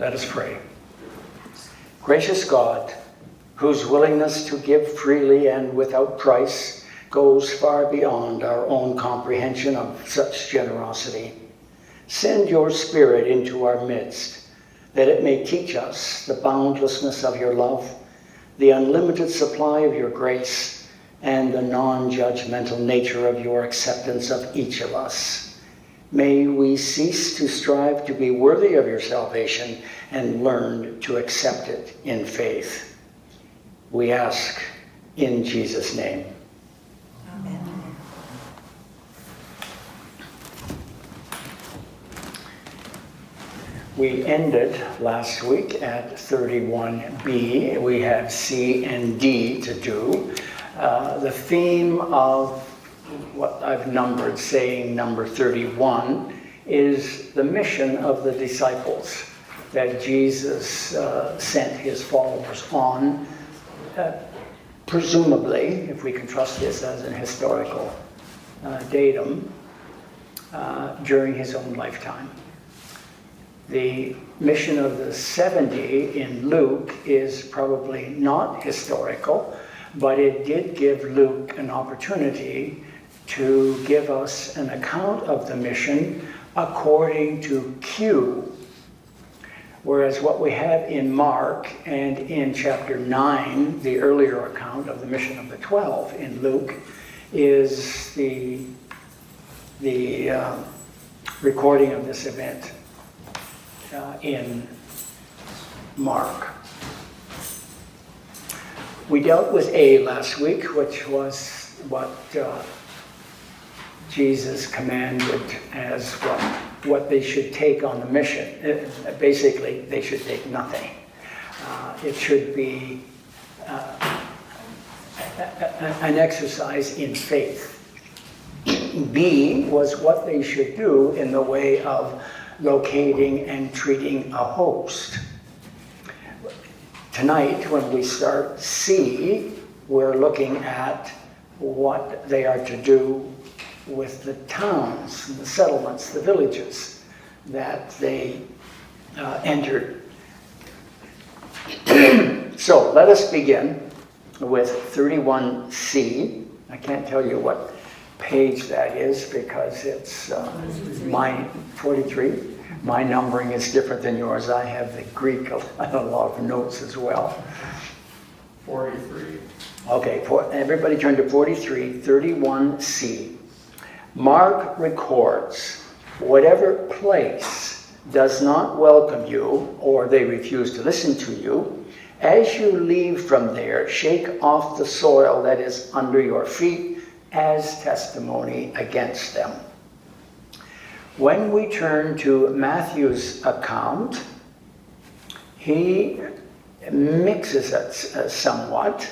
Let us pray. Gracious God, whose willingness to give freely and without price goes far beyond our own comprehension of such generosity, send your Spirit into our midst, that it may teach us the boundlessness of your love, the unlimited supply of your grace, and the non-judgmental nature of your acceptance of each of us. May we cease to strive to be worthy of your salvation and learn to accept it in faith. We ask in Jesus' name. Amen. We ended last week at 31b. We have C and D to do. The theme of what I've numbered, saying number 31, is the mission of the disciples that Jesus sent his followers on, presumably, if we can trust this as an historical datum, during his own lifetime. The mission of the 70 in Luke is probably not historical, but it did give Luke an opportunity to give us an account of the mission according to Q. Whereas what we have in Mark and in chapter 9, the earlier account of the mission of the 12 in Luke, is the recording of this event in Mark. We dealt with A last week, which was what Jesus commanded as what they should take on the mission. Basically, they should take nothing. It should be an exercise in faith. B was what they should do in the way of locating and treating a host. Tonight, when we start C, we're looking at what they are to do with the towns, the settlements, the villages that they entered. So let us begin with 31C. I can't tell you what page that is because it's my 43. My numbering is different than yours. I have the Greek, a lot of notes as well. 43. Okay, everybody turn to 43, 31C. Mark records, whatever place does not welcome you or they refuse to listen to you, as you leave from there, shake off the soil that is under your feet as testimony against them. When we turn to Matthew's account, he mixes it somewhat.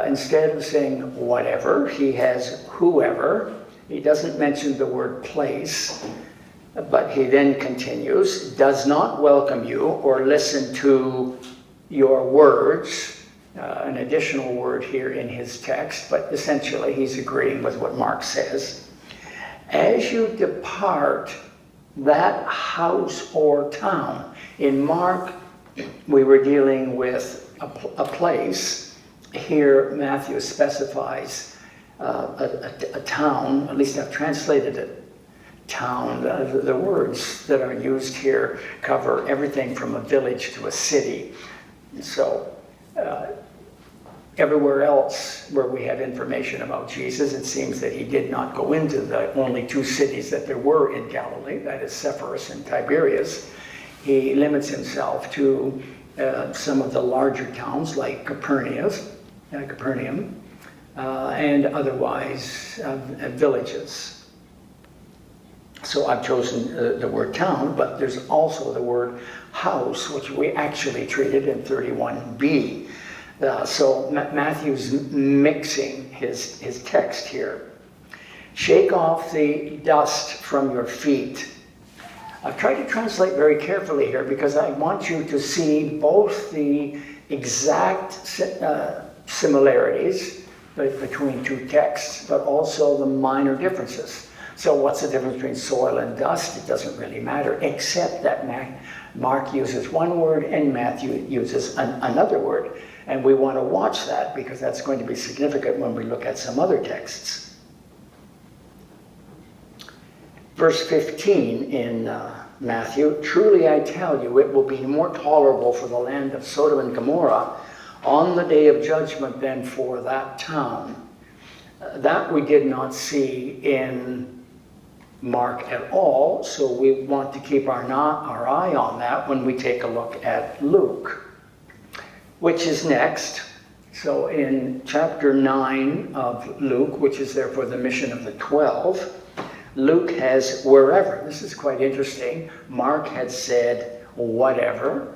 Instead of saying whatever, he has whoever. He doesn't mention the word place, but he then continues, does not welcome you or listen to your words. An additional word here in his text, but essentially he's agreeing with what Mark says. As you depart that house or town. In Mark, we were dealing with a place. Here, Matthew specifies a town, at least I've translated it, town. The words that are used here cover everything from a village to a city. So, everywhere else where we have information about Jesus, it seems that he did not go into the only two cities that there were in Galilee, that is Sepphoris and Tiberias. He limits himself to some of the larger towns like Capernaum, and otherwise villages. So I've chosen the word town, but there's also the word house, which we actually treated in 31b. So Matthew's mixing his text here. Shake off the dust from your feet. I've tried to translate very carefully here because I want you to see both the exact similarities between two texts, but also the minor differences. So what's the difference between soil and dust? It doesn't really matter, except that Mark uses one word and Matthew uses another word. And we want to watch that because that's going to be significant when we look at some other texts. Verse 15 in Matthew, "Truly I tell you, it will be more tolerable for the land of Sodom and Gomorrah on the day of judgment than for that town." That we did not see in Mark at all, so we want to keep our eye on that when we take a look at Luke, which is next. So in chapter 9 of Luke, which is therefore the mission of the 12, Luke has wherever. This is quite interesting. Mark had said whatever.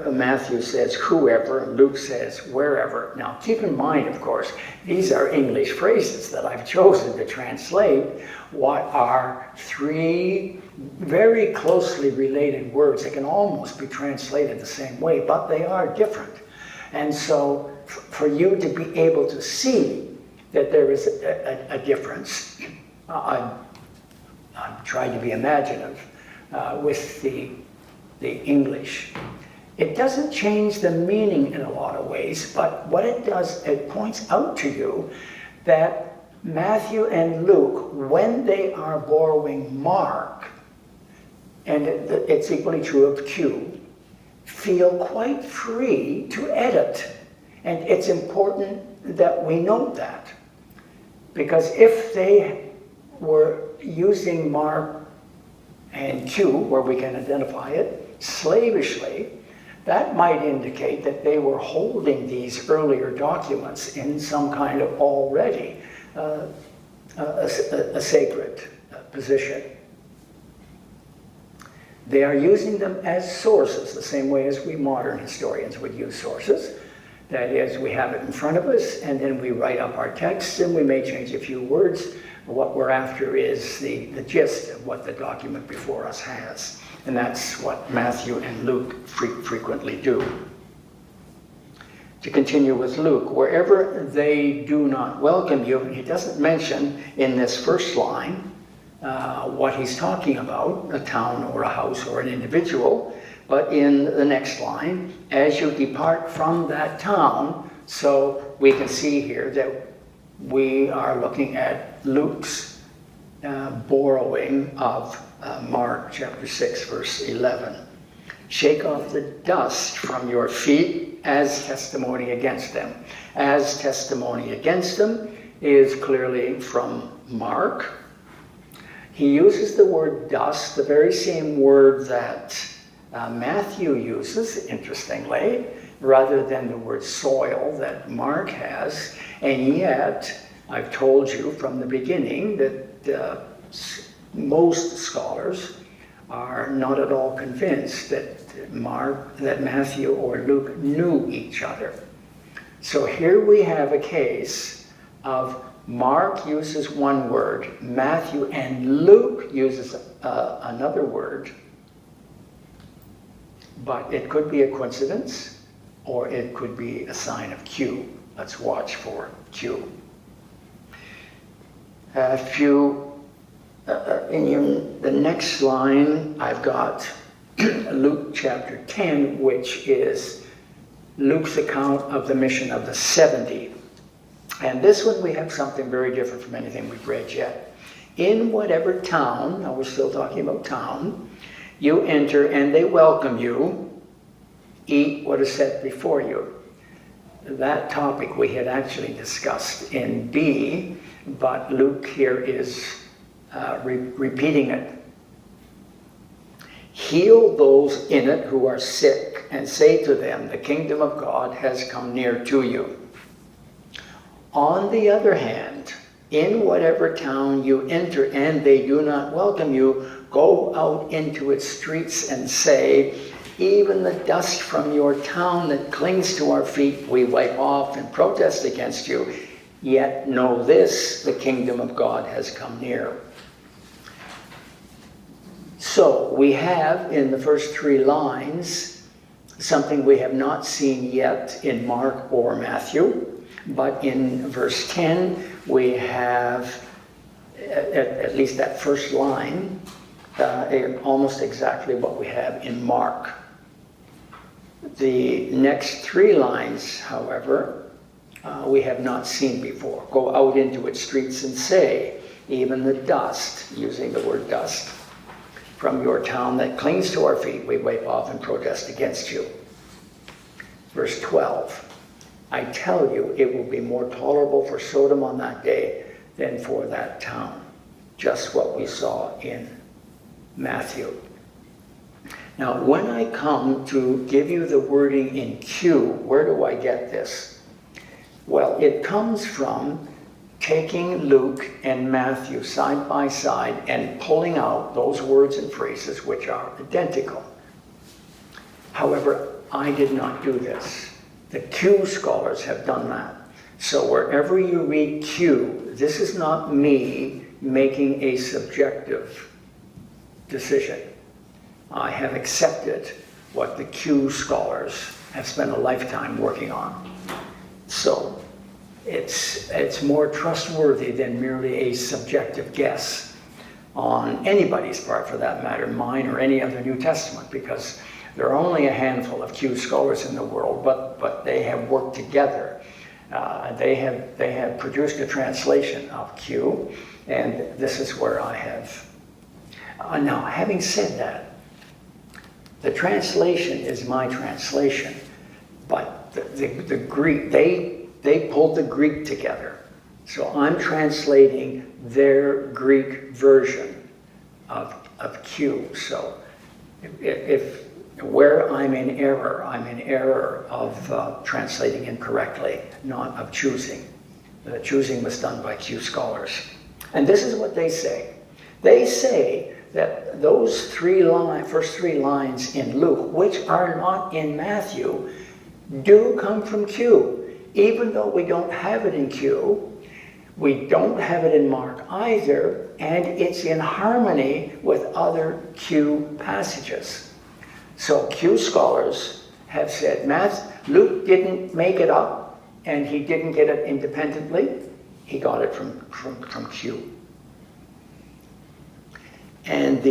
Matthew says whoever. Luke says wherever. Now keep in mind, of course, these are English phrases that I've chosen to translate what are three very closely related words. They can almost be translated the same way, but they are different. And so for you to be able to see that there is a difference, I'm trying to be imaginative with the English. It doesn't change the meaning in a lot of ways, but what it does, it points out to you that Matthew and Luke, when they are borrowing Mark, and it's equally true of Q, feel quite free to edit. And it's important that we note that. Because if they were using Mark and Q, where we can identify it, slavishly, that might indicate that they were holding these earlier documents in some kind of already a sacred position. They are using them as sources, the same way as we modern historians would use sources. That is, we have it in front of us, and then we write up our text, and we may change a few words. What we're after is the gist of what the document before us has. And that's what Matthew and Luke frequently do. To continue with Luke, wherever they do not welcome you, he doesn't mention in this first line what he's talking about, a town or a house or an individual, but in the next line, as you depart from that town. So we can see here that we are looking at Luke's borrowing of Mark chapter 6, verse 11. Shake off the dust from your feet as testimony against them. As testimony against them is clearly from Mark. He uses the word dust, the very same word that Matthew uses, interestingly, rather than the word soil that Mark has. And yet, I've told you from the beginning that most scholars are not at all convinced that Matthew or Luke knew each other. So here we have a case of Mark uses one word, Matthew and Luke uses another word, but it could be a coincidence or it could be a sign of Q. Let's watch for Q. In the next line, I've got Luke chapter 10, which is Luke's account of the mission of the 70. And this one we have something very different from anything we've read yet. In whatever town, now we're still talking about town, you enter and they welcome you, eat what is set before you. That topic we had actually discussed in B, but Luke here is repeating it. Heal those in it who are sick, and say to them, the kingdom of God has come near to you. On the other hand, in whatever town you enter and they do not welcome you, go out into its streets and say, even the dust from your town that clings to our feet we wipe off and protest against you. Yet know this, the kingdom of God has come near. So we have in the first three lines something we have not seen yet in Mark or Matthew, but in verse 10 we have at least that first line, almost exactly what we have in Mark. The next 3 lines, however, we have not seen before. Go out into its streets and say, even the dust, using the word dust, from your town that clings to our feet, we wipe off and protest against you. Verse 12, I tell you, it will be more tolerable for Sodom on that day than for that town. Just what we saw in Matthew. Now, when I come to give you the wording in Q, where do I get this? Well, it comes from taking Luke and Matthew side by side and pulling out those words and phrases which are identical. However, I did not do this. The Q scholars have done that. So wherever you read Q, this is not me making a subjective decision. I have accepted what the Q scholars have spent a lifetime working on. So it's more trustworthy than merely a subjective guess on anybody's part, for that matter, mine or any other New Testament, because there are only a handful of Q scholars in the world, but they have worked together. They have produced a translation of Q, and this is where I have. Now, having said that, the translation is my translation, but the Greek, they pulled the Greek together. So I'm translating their Greek version of Q. So if where I'm in error of translating incorrectly, not of choosing. The choosing was done by Q scholars. And this is what they say. They say that those first 3 lines in Luke, which are not in Matthew, do come from Q. Even though we don't have it in Q, we don't have it in Mark either, and it's in harmony with other Q passages. So Q scholars have said, Luke didn't make it up, and he didn't get it independently. He got it from Q. And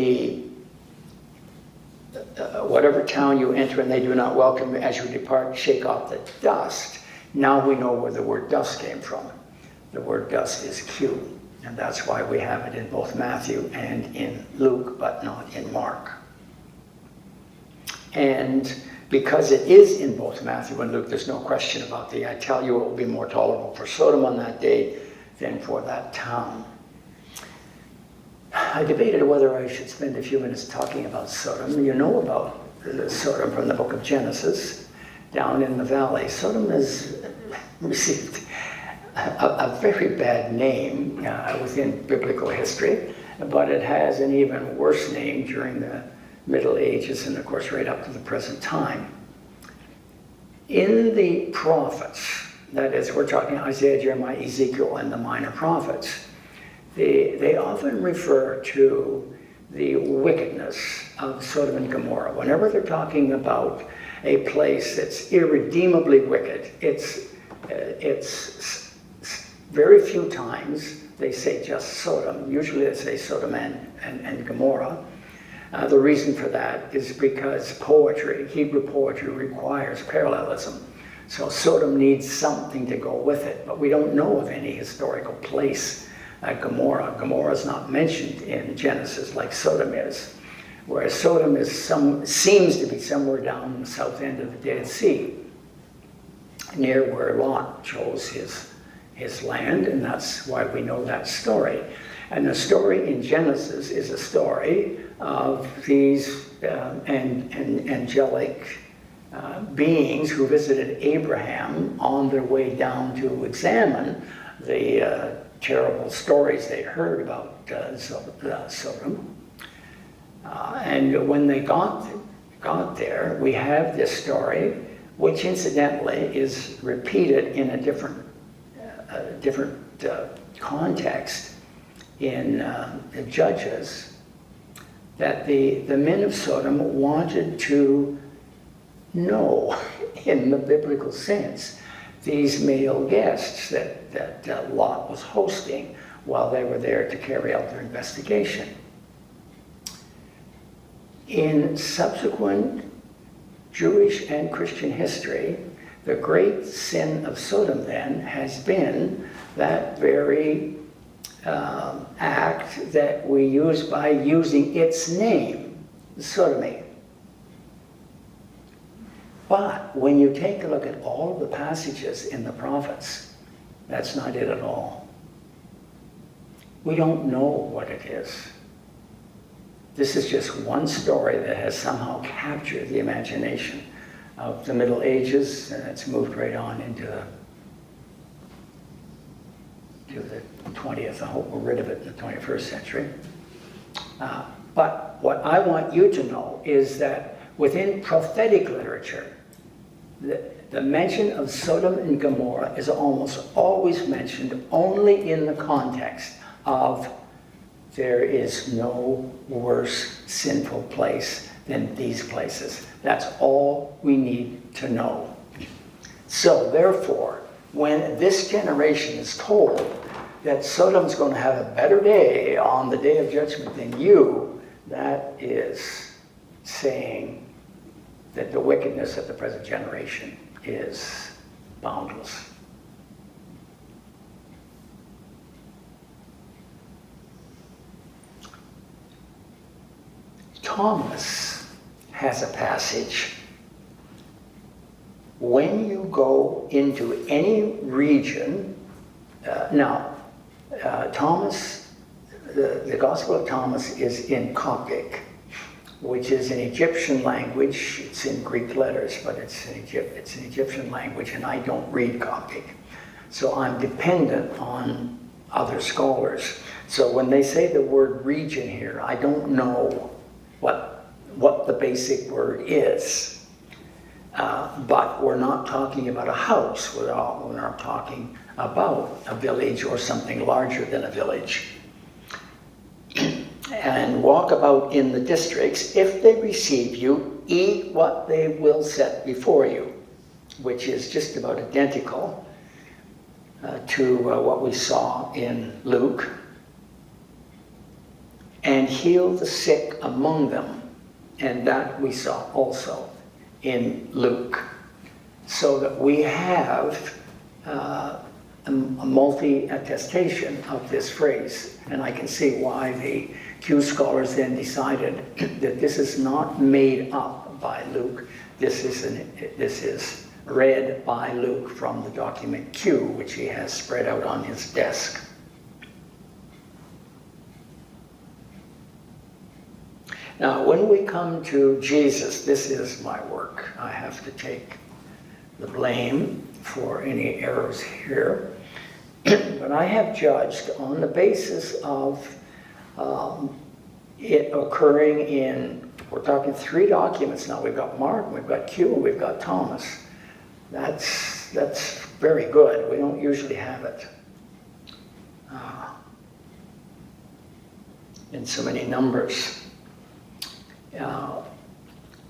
whatever town you enter and they do not welcome you as you depart, shake off the dust. Now we know where the word dust came from. The word dust is Q, and that's why we have it in both Matthew and in Luke, but not in Mark. And because it is in both Matthew and Luke, there's no question about I tell you, it will be more tolerable for Sodom on that day than for that town. I debated whether I should spend a few minutes talking about Sodom. You know about Sodom from the book of Genesis, down in the valley. Sodom has received a very bad name within biblical history, but it has an even worse name during the Middle Ages and, of course, right up to the present time. In the prophets, that is, we're talking Isaiah, Jeremiah, Ezekiel, and the minor prophets, they often refer to the wickedness of Sodom and Gomorrah. Whenever they're talking about a place that's irredeemably wicked, it's very few times they say just Sodom. Usually they say Sodom and Gomorrah. The reason for that is because poetry, Hebrew poetry, requires parallelism. So Sodom needs something to go with it, but we don't know of any historical place at Gomorrah. Gomorrah is not mentioned in Genesis like Sodom is, whereas Sodom seems to be somewhere down the south end of the Dead Sea, near where Lot chose his land, and that's why we know that story. And the story in Genesis is a story of these angelic beings who visited Abraham on their way down to examine the terrible stories they heard about Sodom. And when they got there, we have this story, which incidentally is repeated in a different context in Judges, that the men of Sodom wanted to know, in the biblical sense, these male guests that Lot was hosting. while they were there to carry out their investigation. In subsequent Jewish and Christian history, the great sin of Sodom then has been that very act that we use by using its name, sodomy. But when you take a look at all of the passages in the prophets, that's not it at all. We don't know what it is. This is just one story that has somehow captured the imagination of the Middle Ages, and it's moved right on into the 20th. I hope we're rid of it in the 21st century. But what I want you to know is that within prophetic literature, the mention of Sodom and Gomorrah is almost always mentioned only in the context of there is no worse sinful place than these places. That's all we need to know. So therefore, when this generation is told that Sodom's going to have a better day on the day of judgment than you, that is saying that the wickedness of the present generation is boundless. Thomas has a passage. When you go into any region, Thomas, the Gospel of Thomas is in Coptic, which is an Egyptian language. It's in Greek letters, but it's an Egyptian language, and I don't read Coptic. So I'm dependent on other scholars. So when they say the word region here, I don't know what the basic word is. But we're not talking about a house. We're not talking about a village or something larger than a village. And walk about in the districts. If they receive you, eat what they will set before you, which is just about identical to what we saw in Luke. And heal the sick among them. And that we saw also in Luke. So that we have a multi-attestation of this phrase. And I can see why the Q scholars then decided that this is not made up by Luke. This is read by Luke from the document Q, which he has spread out on his desk. Now, when we come to Jesus, this is my work. I have to take the blame for any errors here. But I have judged on the basis of it occurring in, we're talking 3 documents now. We've got Mark, we've got Q, and we've got Thomas. That's very good. We don't usually have it in so many numbers.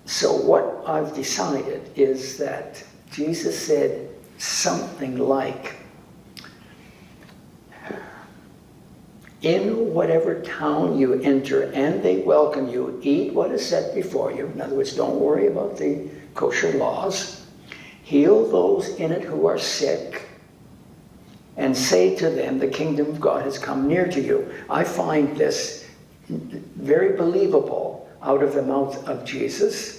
So what I've decided is that Jesus said something like, in whatever town you enter and they welcome you, eat what is set before you. In other words, don't worry about the kosher laws. Heal those in it who are sick, and say to them, the kingdom of God has come near to you. I find this very believable out of the mouth of Jesus.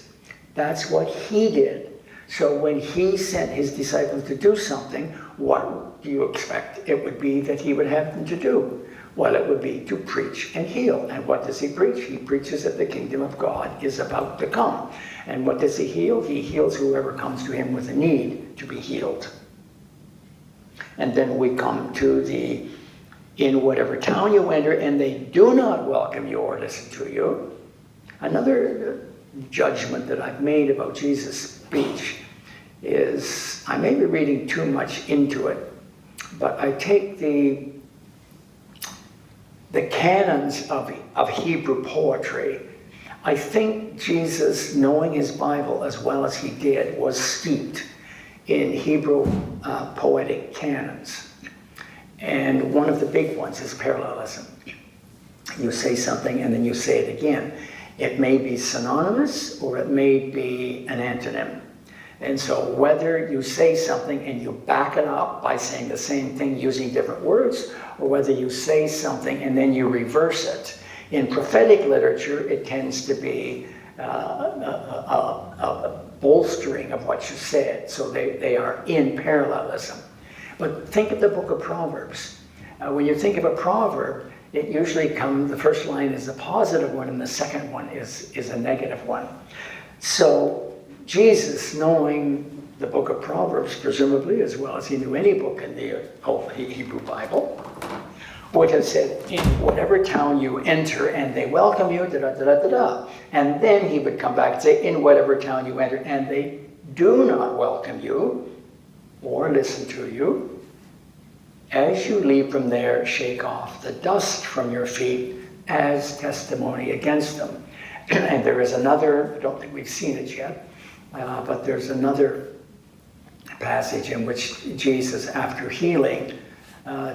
That's what he did. So when he sent his disciples to do something, what do you expect it would be that he would have them to do? Well, it would be to preach and heal. And what does he preach? He preaches that the kingdom of God is about to come. And what does he heal? He heals whoever comes to him with a need to be healed. And then we come to the, in whatever town you enter and they do not welcome you or listen to you. Another judgment that I've made about Jesus' speech is, I may be reading too much into it, but I take the canons of Hebrew poetry. I think Jesus, knowing his Bible as well as he did, was steeped in Hebrew poetic canons. And one of the big ones is parallelism. You say something and then you say it again. It may be synonymous or it may be an antonym. And so whether you say something and you back it up by saying the same thing using different words, or whether you say something and then you reverse it. In prophetic literature, it tends to be a bolstering of what you said. So they are in parallelism. But think of the book of Proverbs. When you think of a proverb, it usually the first line is a positive one and the second one is a negative one. So Jesus, knowing the book of Proverbs, presumably, as well as he knew any book in the Hebrew Bible, would have said, in whatever town you enter and they welcome you, da-da-da-da-da-da. And then he would come back and say, in whatever town you enter and they do not welcome you or listen to you, as you leave from there, shake off the dust from your feet as testimony against them. And there is another, I don't think we've seen it yet, but there's another passage in which Jesus, after healing,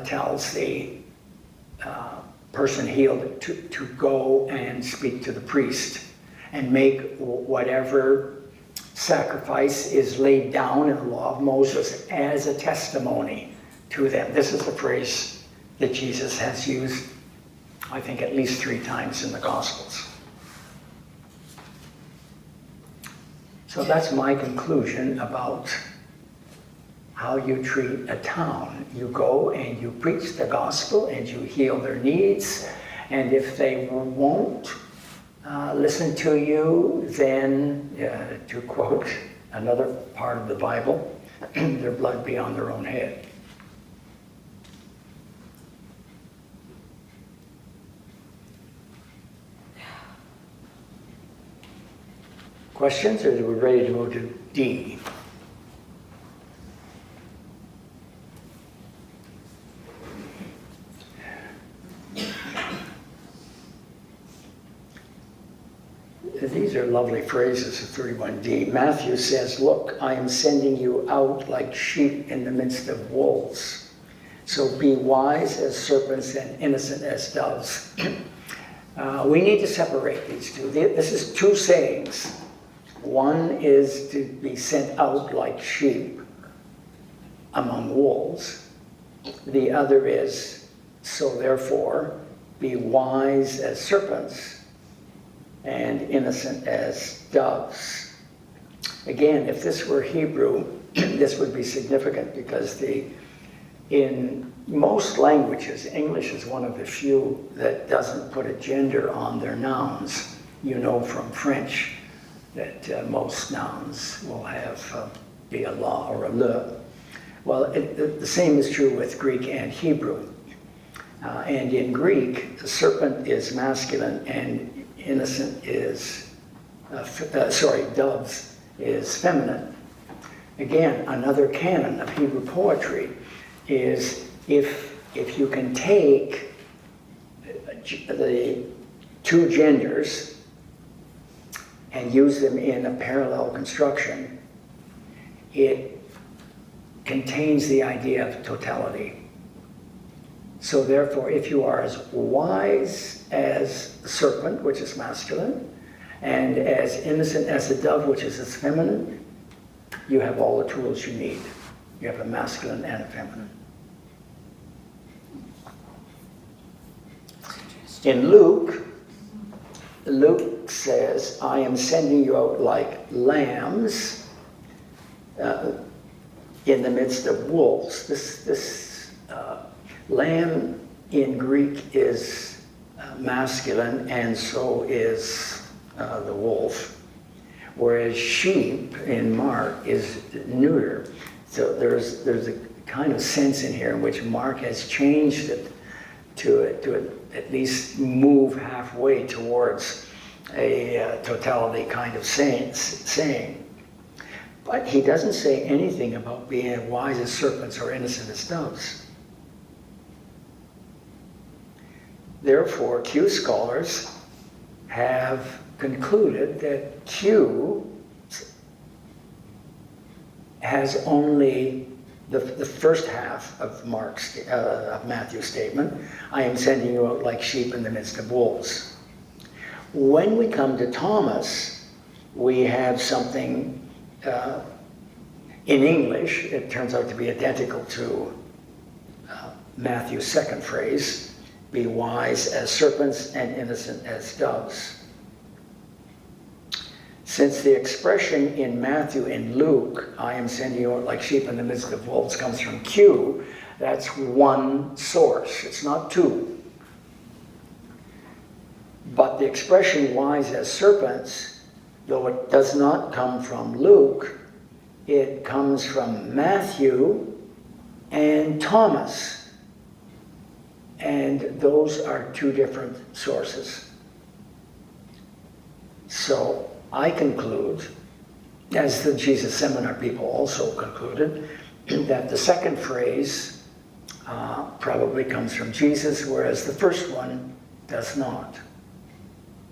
tells the person healed to go and speak to the priest and make whatever sacrifice is laid down in the law of Moses as a testimony to them. This is the phrase that Jesus has used, I think, at least 3 times in the Gospels. So that's my conclusion about how you treat a town. You go and you preach the gospel and you heal their needs. And if they won't listen to you, then, to quote another part of the Bible, their blood be on their own head. Questions, or are we ready to move to D? These are lovely phrases of 31D. Matthew says, look, I am sending you out like sheep in the midst of wolves. So be wise as serpents and innocent as doves. We need to separate these two. This is 2 sayings. One is to be sent out like sheep among wolves. The other is, so therefore, be wise as serpents and innocent as doves. Again, if this were Hebrew, this would be significant because in most languages, English is one of the few that doesn't put a gender on their nouns. You know from French that most nouns will have be a la or a le. Well, the same is true with Greek and Hebrew. And in Greek, the serpent is masculine and innocent is, doves is feminine. Again, another canon of Hebrew poetry is if you can take the 2 genders and use them in a parallel construction, it contains the idea of totality. So therefore, if you are as wise as the serpent, which is masculine, and as innocent as the dove, which is as feminine, you have all the tools you need. You have a masculine and a feminine. In Luke says, I am sending you out like lambs in the midst of wolves. This lamb in Greek is masculine, and so is the wolf. Whereas sheep in Mark is neuter. So there's a kind of sense in here in which Mark has changed it to at least move halfway towards a totality kind of saying. But he doesn't say anything about being wise as serpents or innocent as doves. Therefore, Q scholars have concluded that Q has only the first half of Matthew's statement, I am sending you out like sheep in the midst of wolves. When we come to Thomas, we have something in English, it turns out to be identical to Matthew's second phrase, be wise as serpents and innocent as doves. Since the expression in Matthew and Luke, I am sending you out like sheep in the midst of wolves, comes from Q, that's one source. It's not two. But the expression wise as serpents, though it does not come from Luke, it comes from Matthew and Thomas. And those are two different sources. So I conclude, as the Jesus Seminar people also concluded, that the second phrase probably comes from Jesus, whereas the first one does not,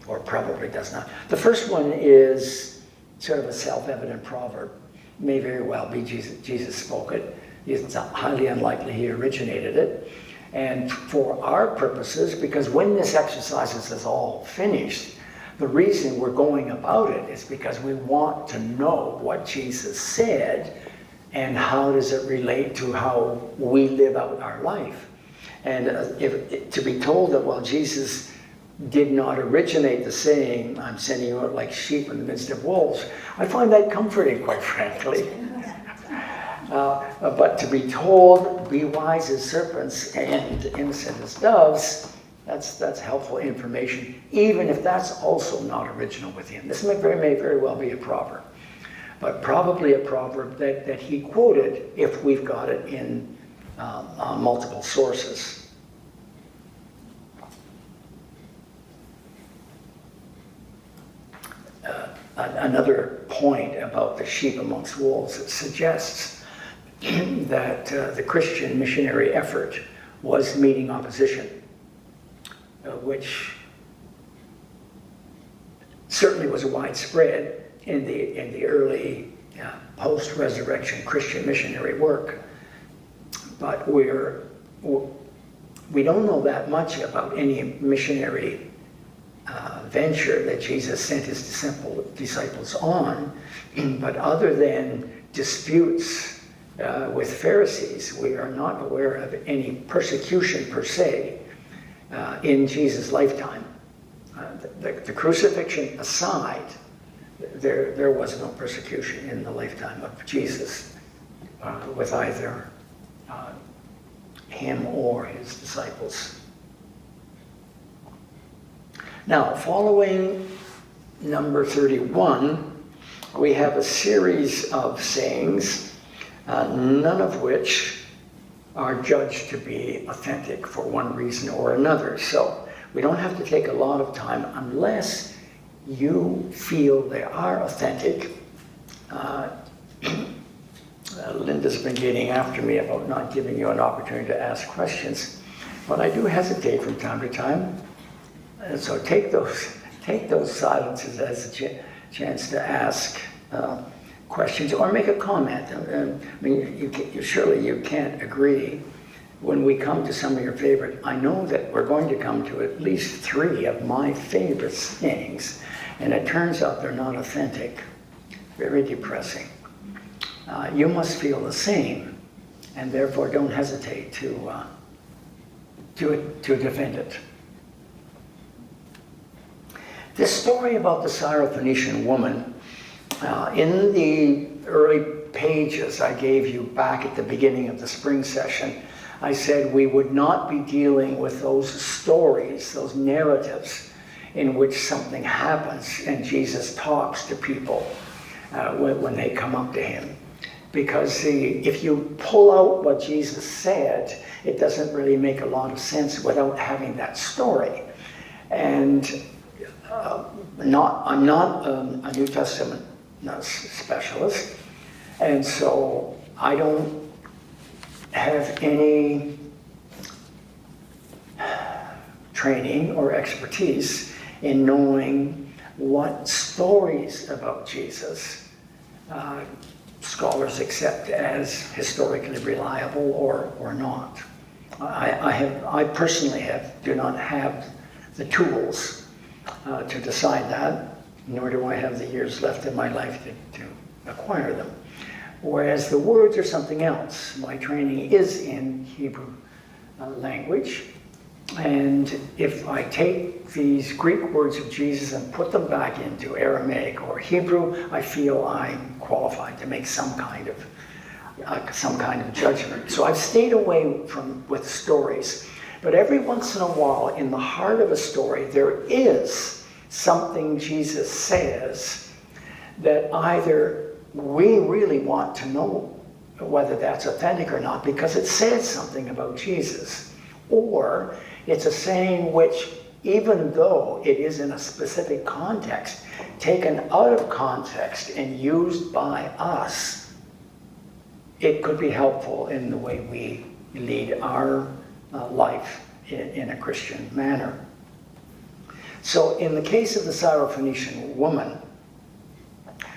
or probably does not. The first one is sort of a self-evident proverb. May very well be Jesus spoke it. It's highly unlikely he originated it. And for our purposes, because when this exercise is all finished, the reason we're going about it is because we want to know what Jesus said and how does it relate to how we live out our life. And to be told that, well, Jesus did not originate the saying, I'm sending you out like sheep in the midst of wolves, I find that comforting, quite frankly. But to be told, be wise as serpents and innocent as doves, that's helpful information, even if that's also not original with him. This may very well be a proverb, but probably a proverb that he quoted if we've got it in multiple sources. Another point about the sheep amongst wolves, it suggests that the Christian missionary effort was meeting opposition, which certainly was widespread in the early post-resurrection Christian missionary work. But we don't know that much about any missionary venture that Jesus sent his disciples on, but other than disputes with Pharisees, we are not aware of any persecution per se in Jesus' lifetime. The crucifixion aside, there was no persecution in the lifetime of Jesus with either him or his disciples. Now, following number 31, we have a series of sayings, none of which are judged to be authentic for one reason or another. So we don't have to take a lot of time unless you feel they are authentic. Linda's been getting after me about not giving you an opportunity to ask questions, but I do hesitate from time to time. And so take those silences as a chance to ask questions or make a comment. I mean, surely you can't agree. When we come to some of your favorite, I know that we're going to come to at least 3 of my favorite sayings, and it turns out they're not authentic. Very depressing. You must feel the same, and therefore don't hesitate to defend it. This story about the Syrophoenician woman, in the early pages I gave you back at the beginning of the spring session, I said we would not be dealing with those stories, those narratives in which something happens and Jesus talks to people when they come up to him. Because if you pull out what Jesus said, it doesn't really make a lot of sense without having that story. And I'm not a New Testament specialist, and so I don't have any training or expertise in knowing what stories about Jesus scholars accept as historically reliable or not. I personally do not have the tools to decide that, nor do I have the years left in my life to acquire them. Whereas the words are something else. My training is in Hebrew language, and if I take these Greek words of Jesus and put them back into Aramaic or Hebrew, I feel I'm qualified to make some kind of judgment. So I've stayed away with stories. But every once in a while, in the heart of a story, there is something Jesus says that either we really want to know whether that's authentic or not because it says something about Jesus, or it's a saying which, even though it is in a specific context, taken out of context and used by us, it could be helpful in the way we lead our life in a Christian manner. So in the case of the Syrophoenician woman,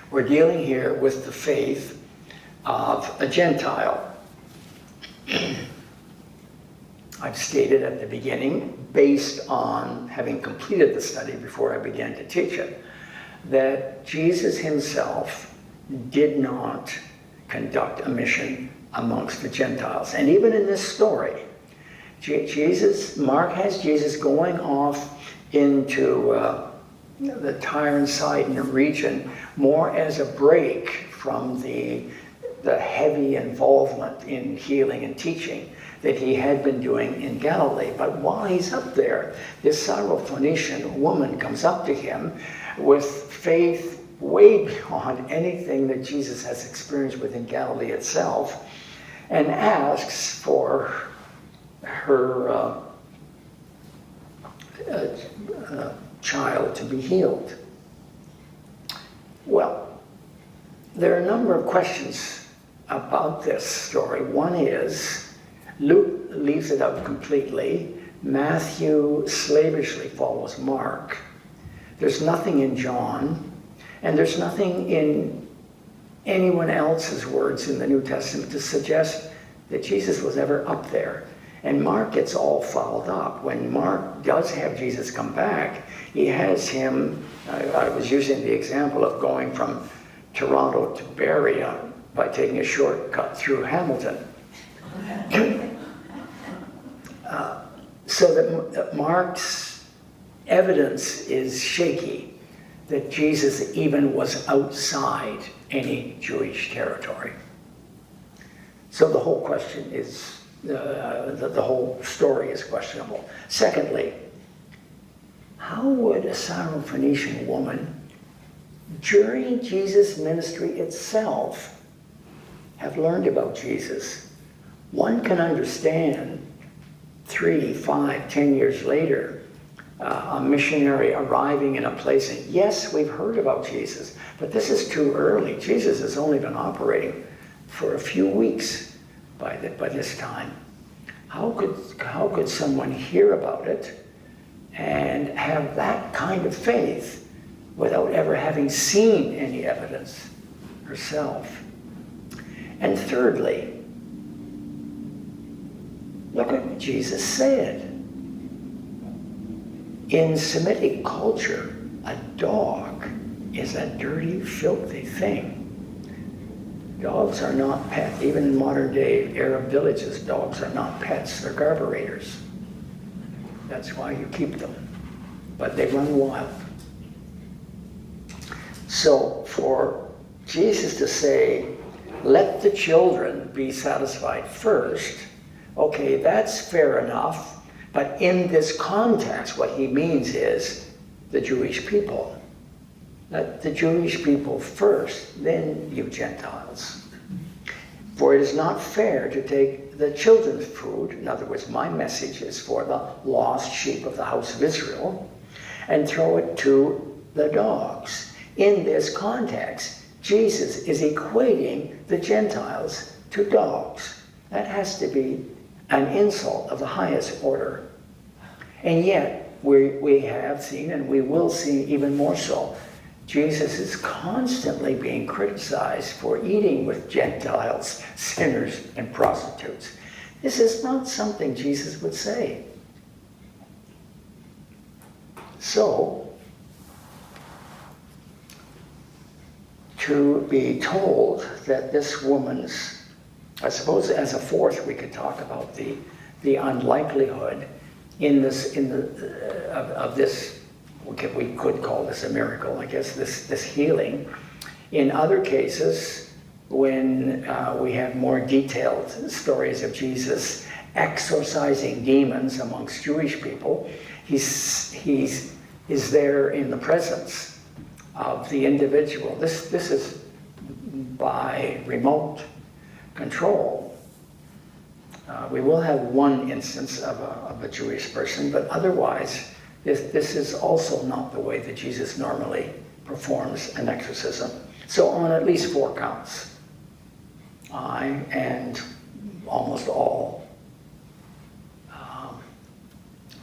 we're dealing here with the faith of a Gentile. I've stated at the beginning, based on having completed the study before I began to teach it, that Jesus himself did not conduct a mission amongst the Gentiles. And even in this story, Mark has Jesus going off into the Tyre and Sidon region more as a break from the heavy involvement in healing and teaching that he had been doing in Galilee. But while he's up there, this Syrophoenician woman comes up to him with faith way beyond anything that Jesus has experienced within Galilee itself, and asks for her child to be healed. Well, there are a number of questions about this story. One is, Luke leaves it out completely. Matthew slavishly follows Mark. There's nothing in John, and there's nothing in anyone else's words in the New Testament to suggest that Jesus was ever up there. And Mark gets all fouled up. When Mark does have Jesus come back, he has him, I was using the example of going from Toronto to Barrie by taking a shortcut through Hamilton. So that Mark's evidence is shaky that Jesus even was outside any Jewish territory. So the whole question is, the whole story is questionable. Secondly, how would a Syrophoenician woman during Jesus' ministry itself have learned about Jesus? One can understand 3, 5, 10 years later, a missionary arriving in a place and, yes, we've heard about Jesus, but this is too early. Jesus has only been operating for a few weeks by this time. How could someone hear about it and have that kind of faith without ever having seen any evidence herself? And thirdly, look at what Jesus said. In Semitic culture, a dog is a dirty, filthy thing. Dogs are not pets. Even in modern day Arab villages, dogs are not pets, they're carburetors. That's why you keep them. But they run wild. So for Jesus to say, let the children be satisfied first, okay, that's fair enough. But in this context, what he means is the Jewish people. Let the Jewish people first, then you Gentiles. For it is not fair to take the children's food, in other words, my message is for the lost sheep of the house of Israel, and throw it to the dogs. In this context, Jesus is equating the Gentiles to dogs. That has to be an insult of the highest order. And yet, we have seen, and we will see even more so, Jesus is constantly being criticized for eating with Gentiles, sinners, and prostitutes. This is not something Jesus would say. So, to be told that this woman's, I suppose as a fourth we could talk about the unlikelihood of this, we could call this a miracle, I guess, this healing. In other cases, when we have more detailed stories of Jesus exorcising demons amongst Jewish people, he's there in the presence of the individual. This is by remote control. We will have one instance of a Jewish person, but otherwise, this is also not the way that Jesus normally performs an exorcism. So on at least 4 counts, I and almost all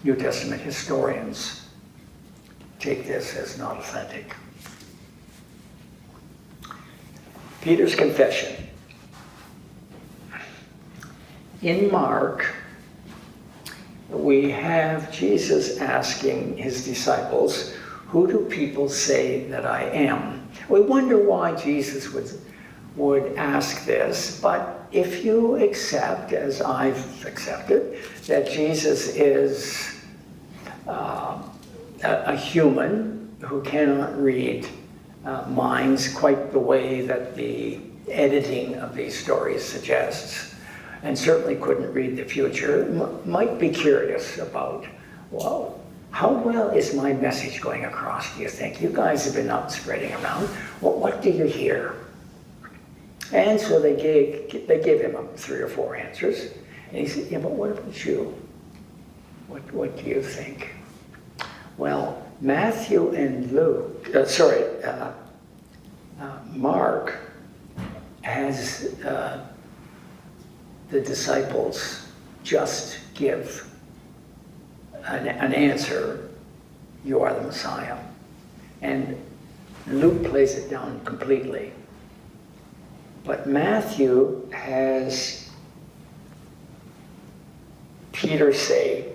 New Testament historians take this as not authentic. Peter's confession. In Mark, we have Jesus asking his disciples, "Who do people say that I am?" We wonder why Jesus would ask this, but if you accept, as I've accepted, that Jesus is a human who cannot read minds quite the way that the editing of these stories suggests, and certainly couldn't read the future, might be curious about, well, how well is my message going across, do you think? You guys have been out spreading around. Well, what do you hear? And so they gave him 3 or 4 answers. And he said, yeah, but what about you? What do you think? Well, Matthew and Mark has the disciples just give an answer, "You are the Messiah." And Luke plays it down completely. But Matthew has Peter say,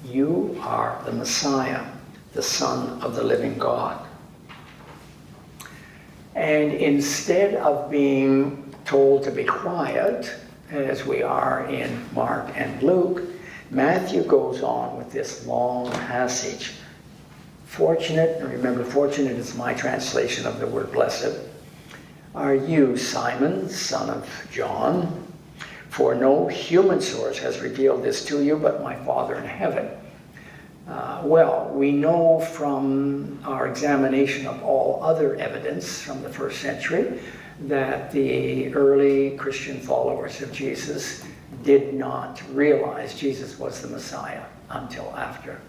"You are the Messiah, the Son of the living God." And instead of being told to be quiet, as we are in Mark and Luke, Matthew goes on with this long passage. Fortunate, and remember, fortunate is my translation of the word blessed, are you, Simon, son of John, for no human source has revealed this to you, but my Father in heaven. Well, we know from our examination of all other evidence from the first century that the early Christian followers of Jesus did not realize Jesus was the Messiah until after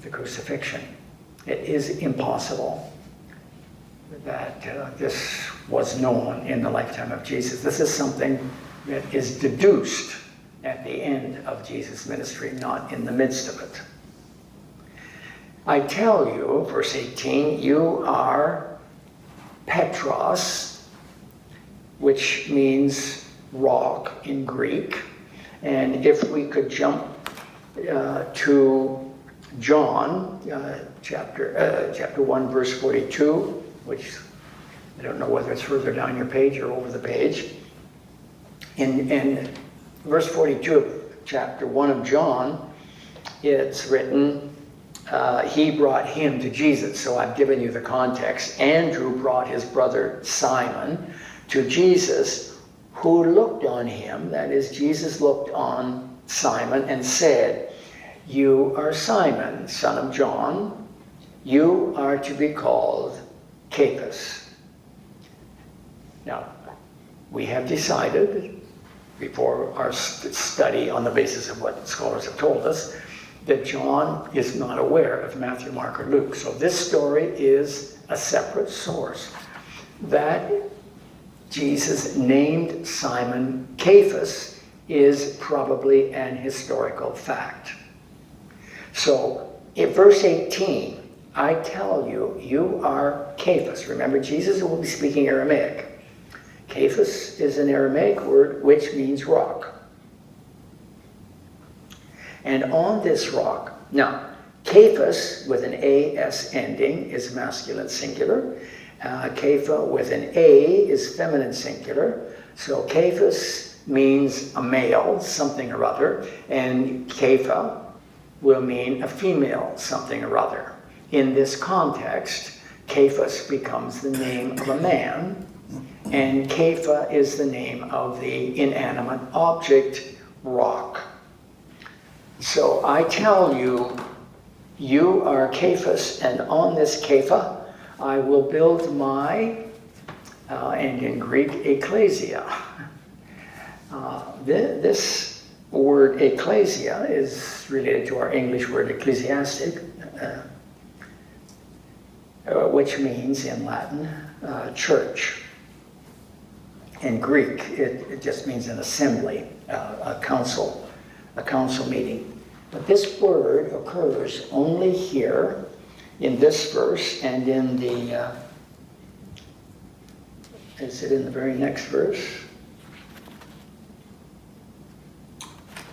the crucifixion. It is impossible that this was known in the lifetime of Jesus. This is something that is deduced at the end of Jesus' ministry, not in the midst of it. I tell you, verse 18, you are Petros, which means rock in Greek. And if we could jump to John, chapter 1, verse 42, which I don't know whether it's further down your page or over the page. In verse 42 of chapter 1 of John, it's written, he brought him to Jesus. So I've given you the context. Andrew brought his brother Simon to Jesus, who looked on him, that is, Jesus looked on Simon and said, you are Simon, son of John. You are to be called Cephas. Now, we have decided, before our study on the basis of what scholars have told us, that John is not aware of Matthew, Mark, or Luke. So this story is a separate source. That Jesus named Simon Cephas is probably an historical fact. So in verse 18 I tell you, you are Cephas. Remember, Jesus will be speaking Aramaic. Cephas is an Aramaic word which means rock. And on this rock, now, Cephas with an A-S ending is masculine singular. Kepha with an A is feminine singular. So Cephas means a male, something or other, and Kepha will mean a female, something or other. In this context, Cephas becomes the name of a man, and Kepha is the name of the inanimate object, rock. So I tell you, you are Cephas, and on this Kepha I will build my, and in Greek, ecclesia. This word ecclesia is related to our English word ecclesiastic, which means in Latin, church. In Greek, it just means an assembly, a council meeting. But this word occurs only here in this verse and in the, is it in the very next verse?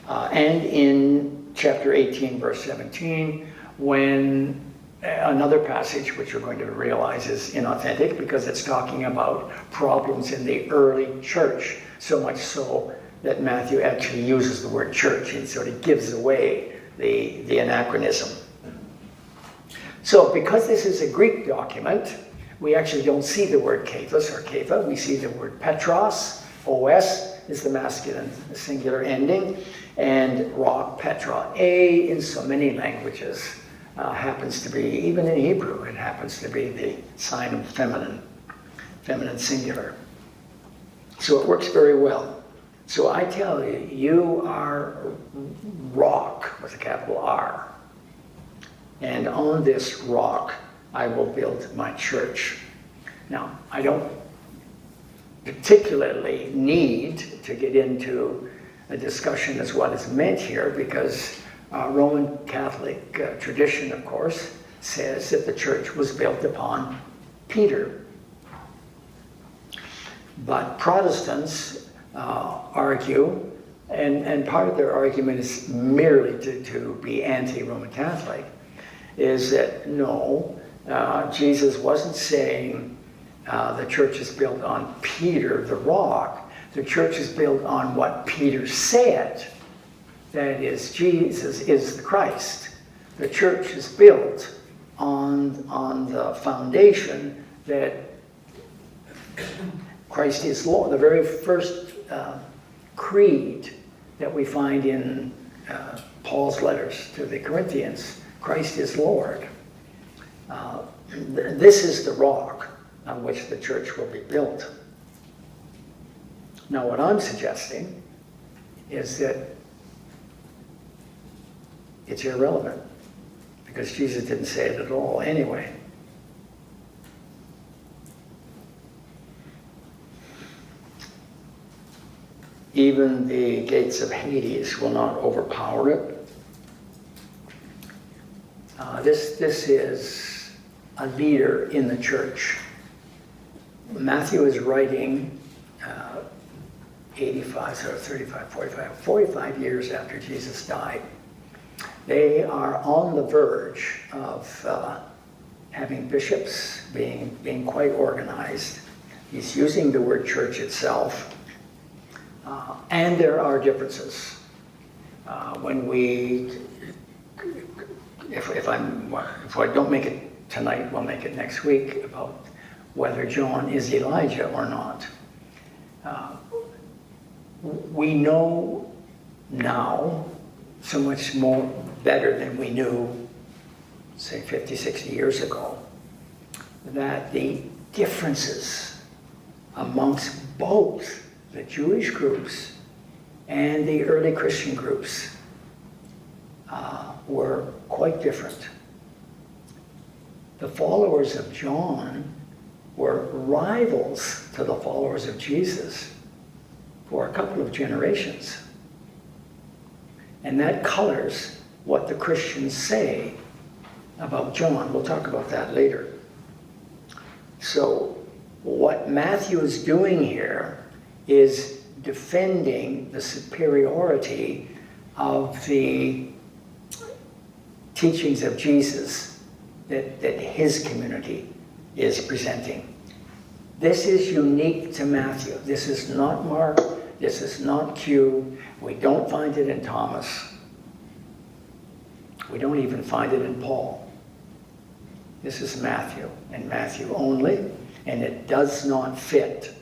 And in chapter 18, verse 17, when another passage, which you're going to realize is inauthentic because it's talking about problems in the early church, so much so that Matthew actually uses the word church and sort of gives away the anachronism. So because this is a Greek document, we actually don't see the word Cephas or Kepha. We see the word Petros. OS is the masculine singular ending, and rock, Petra. A in so many languages happens to be, even in Hebrew, it happens to be the sign of feminine singular. So it works very well. So I tell you, you are rock with a capital R. And on this rock, I will build my church. Now, I don't particularly need to get into a discussion as what is meant here, because Roman Catholic tradition, of course, says that the church was built upon Peter. But Protestants argue, and part of their argument is merely to be anti-Roman Catholic, is that no, Jesus wasn't saying the church is built on Peter the rock. The church is built on what Peter said. That is, Jesus is the Christ. The church is built on the foundation that Christ is Lord. The very first creed that we find in Paul's letters to the Corinthians, Christ is Lord. This is the rock on which the church will be built. Now, what I'm suggesting is that it's irrelevant, because Jesus didn't say it at all anyway. Even the gates of Hades will not overpower it. This is a leader in the church. Matthew is writing 45 years after Jesus died. They are on the verge of having bishops being quite organized. He's using the word church itself. And there are differences. If I don't make it tonight, we'll make it next week, about whether John is Elijah or not. We know now so much more better than we knew, say, 50, 60 years ago, that the differences amongst both the Jewish groups and the early Christian groups were quite different. The followers of John were rivals to the followers of Jesus for a couple of generations. And that colors what the Christians say about John. We'll talk about that later. So what Matthew is doing here is defending the superiority of the teachings of Jesus that his community is presenting. This is unique to Matthew. This is not Mark. This is not Q. We don't find it in Thomas. We don't even find it in Paul. This is Matthew, and Matthew only, and it does not fit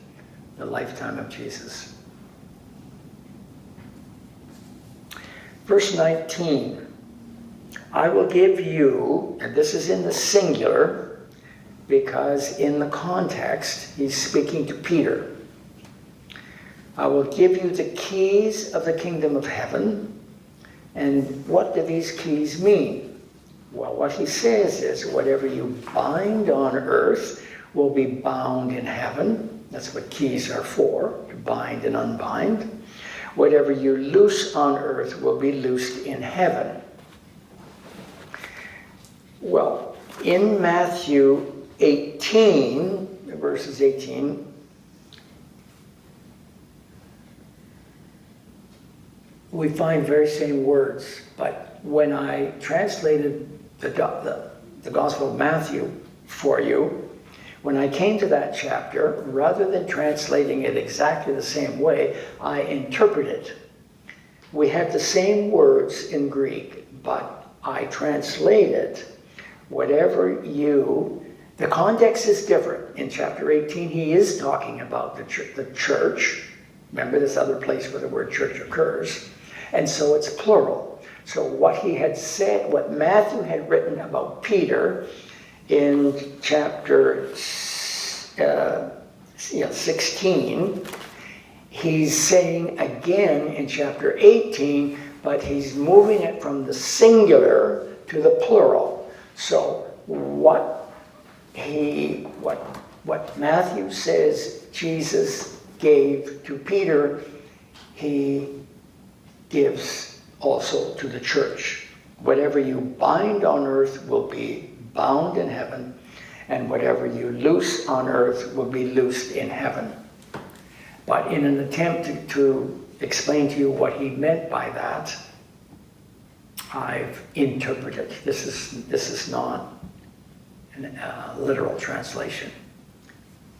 the lifetime of Jesus. Verse 19, I will give you, and this is in the singular, because in the context, he's speaking to Peter. I will give you the keys of the kingdom of heaven. And what do these keys mean? Well, what he says is, whatever you bind on earth will be bound in heaven. That's what keys are for, to bind and unbind. Whatever you loose on earth will be loosed in heaven. Well, in Matthew 18, verses 18, we find very same words, but when I translated the Gospel of Matthew for you, when I came to that chapter, rather than translating it exactly the same way, I interpreted. We have the same words in Greek, but I translated whatever you... The context is different. In chapter 18, he is talking about the church. Remember this other place where the word church occurs. And so it's plural. So what he had said, what Matthew had written about Peter in chapter 16, he's saying again in chapter 18, but he's moving it from the singular to the plural. So what Matthew says Jesus gave to Peter, he gives also to the church. Whatever you bind on earth will be bound in heaven, and whatever you loose on earth will be loosed in heaven. But in an attempt to explain to you what he meant by that, I've interpreted. This is not a literal translation.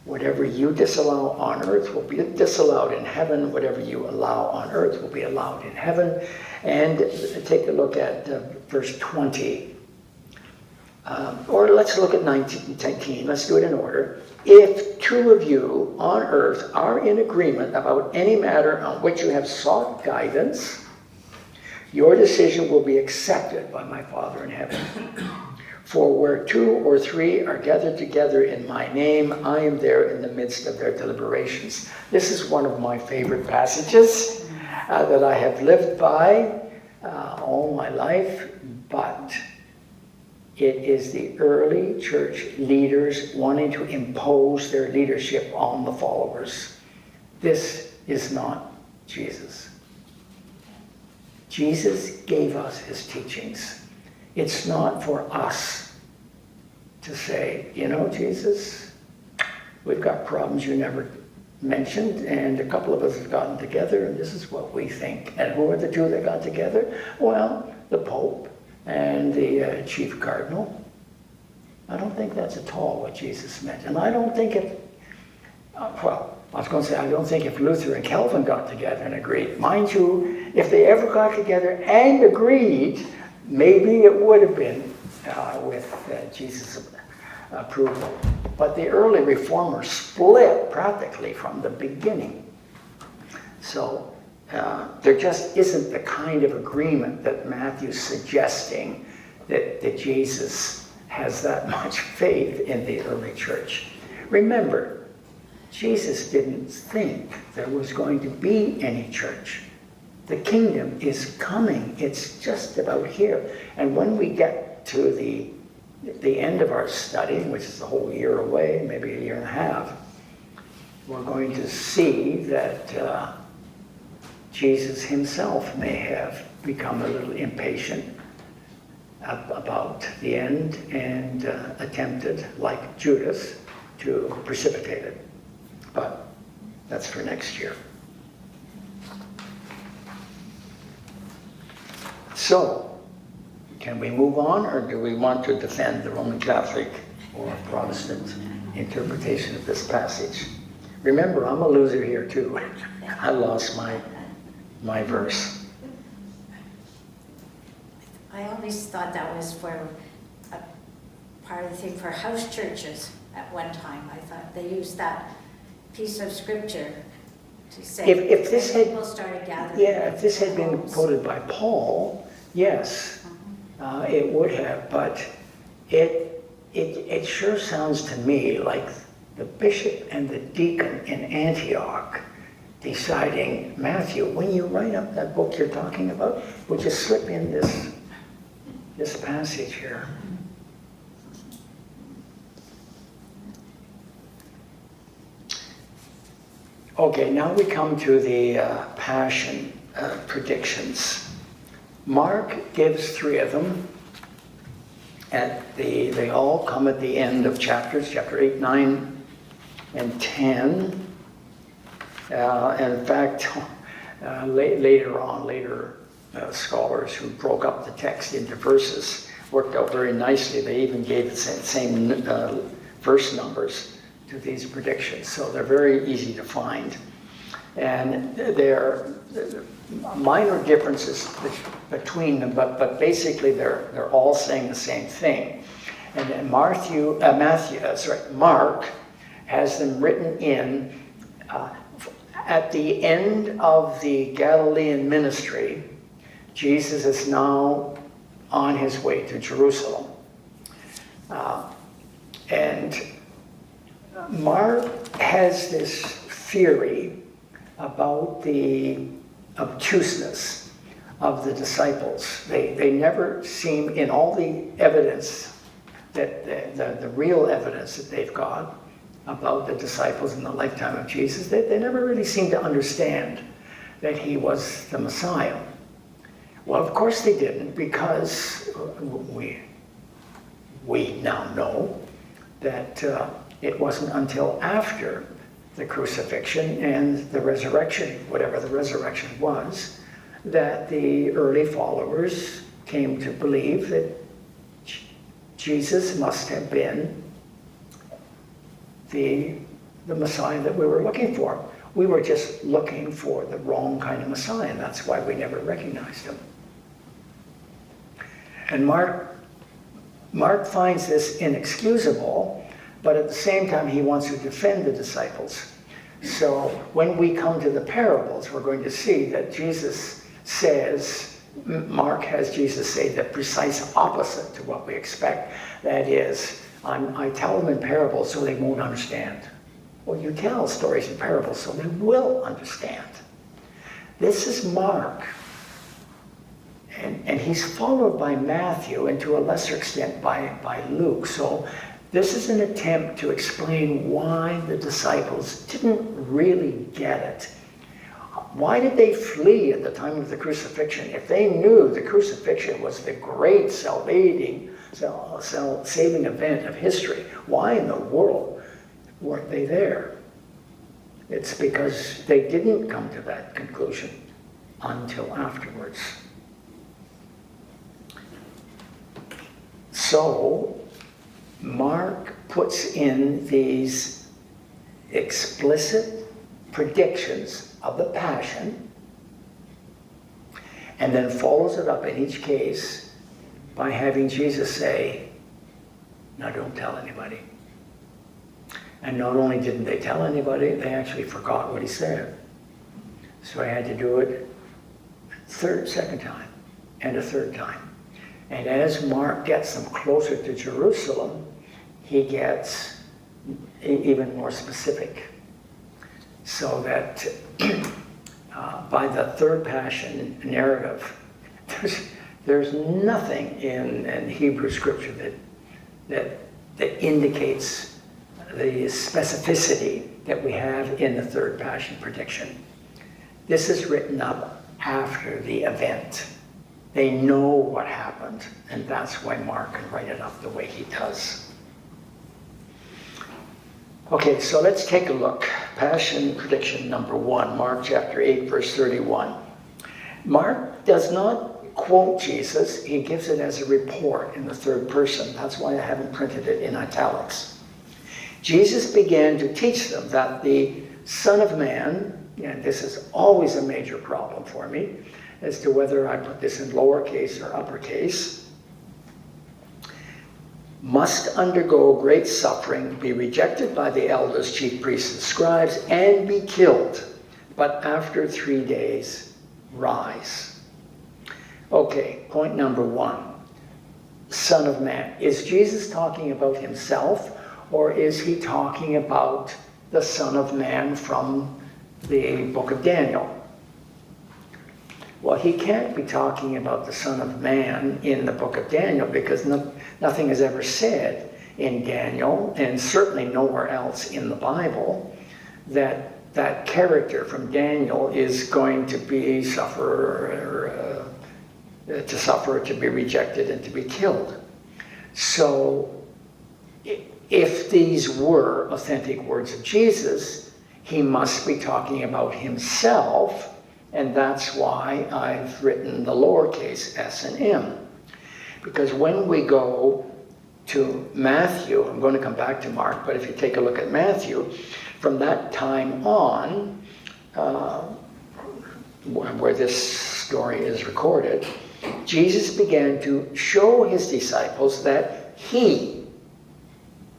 Whatever you disallow on earth will be disallowed in heaven. Whatever you allow on earth will be allowed in heaven. And take a look at verse 20. Or let's look at 19. Let's do it in order. If two of you on earth are in agreement about any matter on which you have sought guidance, your decision will be accepted by my Father in heaven. For where two or three are gathered together in my name, I am there in the midst of their deliberations. This is one of my favorite passages that I have lived by all my life, but it is the early church leaders wanting to impose their leadership on the followers. This is not Jesus. Jesus gave us his teachings. It's not for us to say, you know, Jesus, we've got problems you never mentioned, and a couple of us have gotten together, and this is what we think. And who are the two that got together? Well, the Pope and the chief cardinal. I don't think that's at all what Jesus meant. And I don't think I don't think if Luther and Calvin got together and agreed. Mind you, if they ever got together and agreed, maybe it would have been with Jesus' approval. But the early reformers split practically from the beginning. So there just isn't the kind of agreement that Matthew's suggesting that Jesus has that much faith in the early church. Remember, Jesus didn't think there was going to be any church. The kingdom is coming. It's just about here. And when we get to the end of our study, which is a whole year away, maybe a year and a half, we're going to see that Jesus himself may have become a little impatient about the end and attempted, like Judas, to precipitate it. But that's for next year. So, can we move on, or do we want to defend the Roman Catholic or Protestant interpretation of this passage? Remember, I'm a loser here too. I lost my verse. I always thought that was for a part of the thing for house churches at one time. I thought they used that piece of scripture to say If this had, people started gathering. yeah, if this had been quoted by Paul, yes, it would have. But it sure sounds to me like the bishop and the deacon in Antioch deciding, Matthew, when you write up that book you're talking about, would you slip in this passage here? Okay, now we come to the Passion predictions. Mark gives 3 of them. They all come at the end of chapters, chapter 8, 9, and 10. And in fact, later scholars who broke up the text into verses worked out very nicely. They even gave the same verse numbers to these predictions, so they're very easy to find. And there are minor differences between them, but basically they're all saying the same thing. And then Mark has them written in at the end of the Galilean ministry. Jesus is now on his way to Jerusalem. And Mark has this theory about the obtuseness of the disciples. They never seem, in all the evidence, that the real evidence that they've got about the disciples in the lifetime of Jesus, they never really seem to understand that he was the Messiah. Well, of course they didn't, because we now know that it wasn't until after the crucifixion and the resurrection, whatever the resurrection was, that the early followers came to believe that Jesus must have been the Messiah that we were looking for. We were just looking for the wrong kind of Messiah, and that's why we never recognized him. And Mark finds this inexcusable, but at the same time he wants to defend the disciples. So when we come to the parables, we're going to see that Jesus says, Mark has Jesus say the precise opposite to what we expect. That is, I tell them in parables so they won't understand. Well, you tell stories in parables so they will understand. This is Mark. And he's followed by Matthew, and to a lesser extent by Luke. So this is an attempt to explain why the disciples didn't really get it. Why did they flee at the time of the crucifixion? If they knew the crucifixion was the great saving event of history, why in the world weren't they there? It's because they didn't come to that conclusion until afterwards. So, Mark puts in these explicit predictions of the Passion and then follows it up in each case by having Jesus say, "Now don't tell anybody." And not only didn't they tell anybody, they actually forgot what he said. So I had to do it second time, and a third time. And as Mark gets them closer to Jerusalem, he gets even more specific. So that by the third Passion narrative, there's nothing in Hebrew scripture that indicates the specificity that we have in the third Passion prediction. This is written up after the event. They know what happened, and that's why Mark can write it up the way he does. Okay, so let's take a look. Passion prediction number 1, Mark chapter 8, verse 31. Mark does not quote Jesus, he gives it as a report in the third person. That's why I haven't printed it in italics. Jesus began to teach them that the Son of Man, and this is always a major problem for me, as to whether I put this in lowercase or uppercase, must undergo great suffering, be rejected by the elders, chief priests, and scribes, and be killed, but after 3 days rise. Okay, point number 1, Son of Man. Is Jesus talking about himself, or is he talking about the Son of Man from the book of Daniel? Well, he can't be talking about the Son of Man in the book of Daniel, because nothing is ever said in Daniel, and certainly nowhere else in the Bible, that that character from Daniel is going to be to suffer, to be rejected, and to be killed. So if these were authentic words of Jesus, he must be talking about himself, and that's why I've written the lowercase s and m. Because when we go to Matthew, I'm going to come back to Mark, but if you take a look at Matthew, from that time on, where this story is recorded, Jesus began to show his disciples that he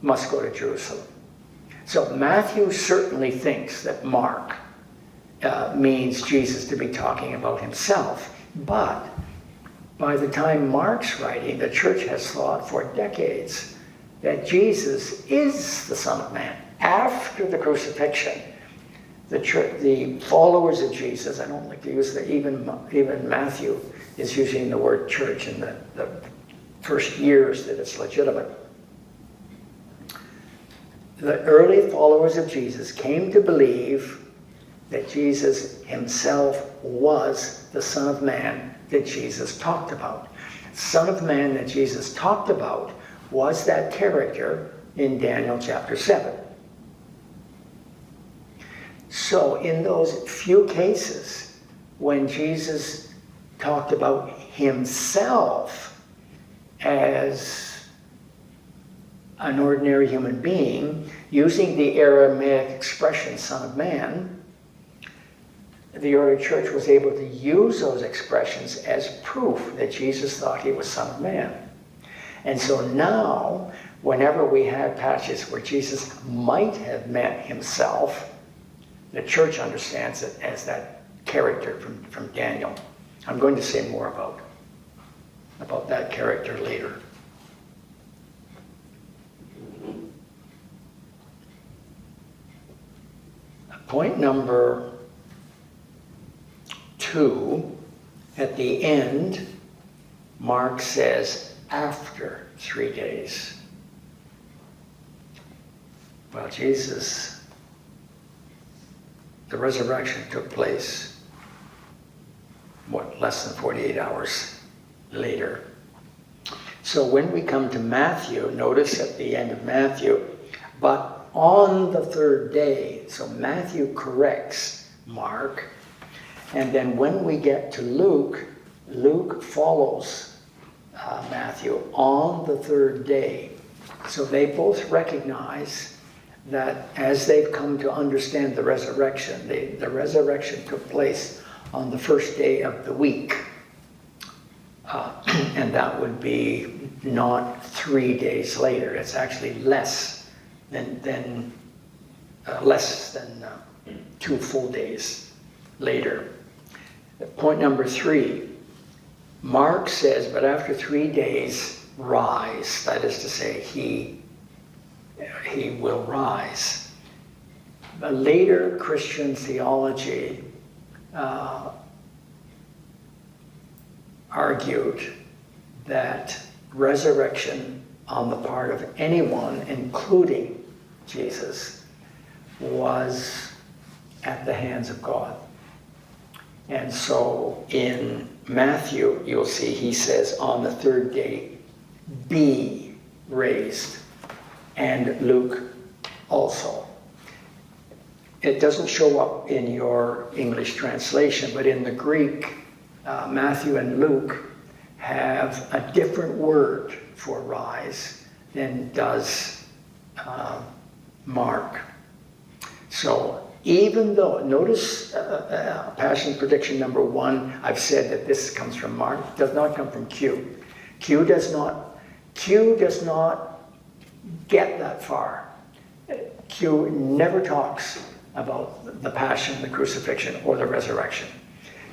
must go to Jerusalem. So Matthew certainly thinks that Mark means Jesus to be talking about himself. But by the time Mark's writing, the church has thought for decades that Jesus is the Son of Man. After the crucifixion, the followers of Jesus, I don't like to use even Matthew is using the word church in the first years that it's legitimate. The early followers of Jesus came to believe that Jesus himself was the Son of Man that Jesus talked about. Son of Man that Jesus talked about was that character in Daniel chapter 7. So in those few cases when Jesus talked about himself as an ordinary human being, using the Aramaic expression Son of Man, the early church was able to use those expressions as proof that Jesus thought he was Son of Man. And so now, whenever we have passages where Jesus might have meant himself, the church understands it as that character from Daniel. I'm going to say more about that character later. Point number 2, at the end, Mark says, after 3 days. Well, the resurrection took place, less than 48 hours later. So when we come to Matthew, notice at the end of Matthew, but on the 3rd day, so Matthew corrects Mark, and then when we get to Luke, Luke follows Matthew on the 3rd day. So they both recognize that as they've come to understand the resurrection, the resurrection took place on the 1st day of the week. And that would be not 3 days later. It's actually less than 2 full days later. Point number 3, Mark says, but after 3 days, rise. That is to say, he will rise. The later Christian theology argued that resurrection on the part of anyone, including Jesus, was at the hands of God. And so in Matthew, you'll see, he says on the third day, be raised. And Luke also. It doesn't show up in your English translation, but in the Greek, Matthew and Luke have a different word for rise than does Mark. So even though, notice Passion Prediction number 1, I've said that this comes from Mark, does not come from Q. Q does not get that far. Q never talks about the passion, the crucifixion, or the resurrection.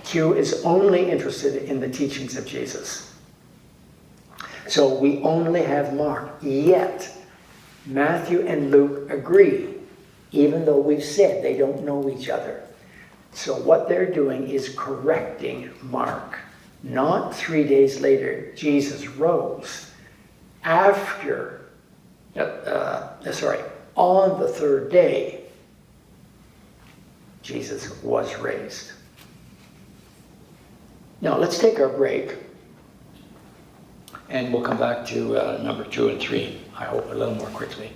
Q is only interested in the teachings of Jesus. So we only have Mark. Yet, Matthew and Luke agree, even though we've said they don't know each other. So what they're doing is correcting Mark. Not 3 days later, Jesus rose. On the third day, Jesus was raised. Now, let's take our break, and we'll come back to number 2 and 3, I hope, a little more quickly.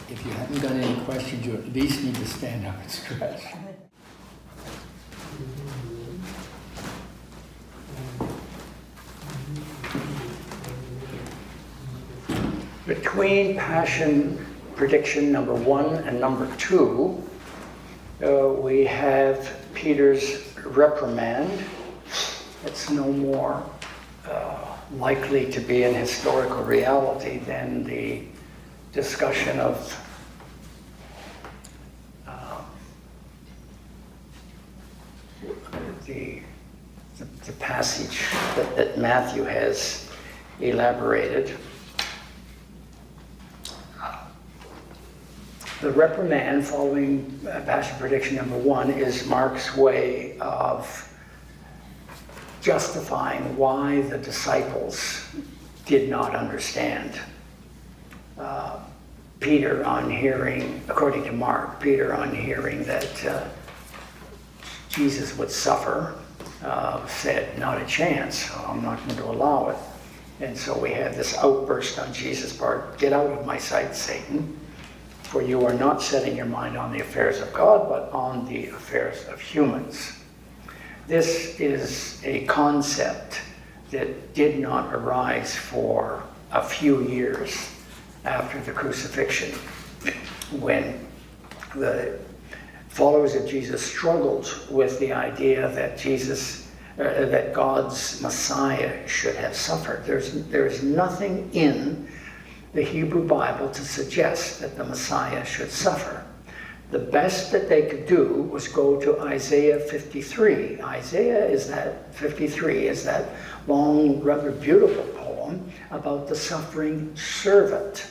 If you haven't got any questions, you at least need to stand up and stretch. Between Passion Prediction number 1 and number 2, we have Peter's reprimand. It's no more likely to be an historical reality than the discussion of the passage that Matthew has elaborated. The reprimand following Passion Prediction number 1 is Mark's way of justifying why the disciples did not understand. Peter, on hearing, according to Mark, Peter, on hearing that Jesus would suffer, said, not a chance, I'm not going to allow it. And so we have this outburst on Jesus' part, get out of my sight, Satan, for you are not setting your mind on the affairs of God, but on the affairs of humans. This is a concept that did not arise for a few years after the crucifixion, when the followers of Jesus struggled with the idea that that God's Messiah should have suffered. There's nothing in the Hebrew Bible to suggest that the Messiah should suffer. The best that they could do was go to Isaiah 53. Isaiah 53 is that long, rather beautiful poem about the suffering servant.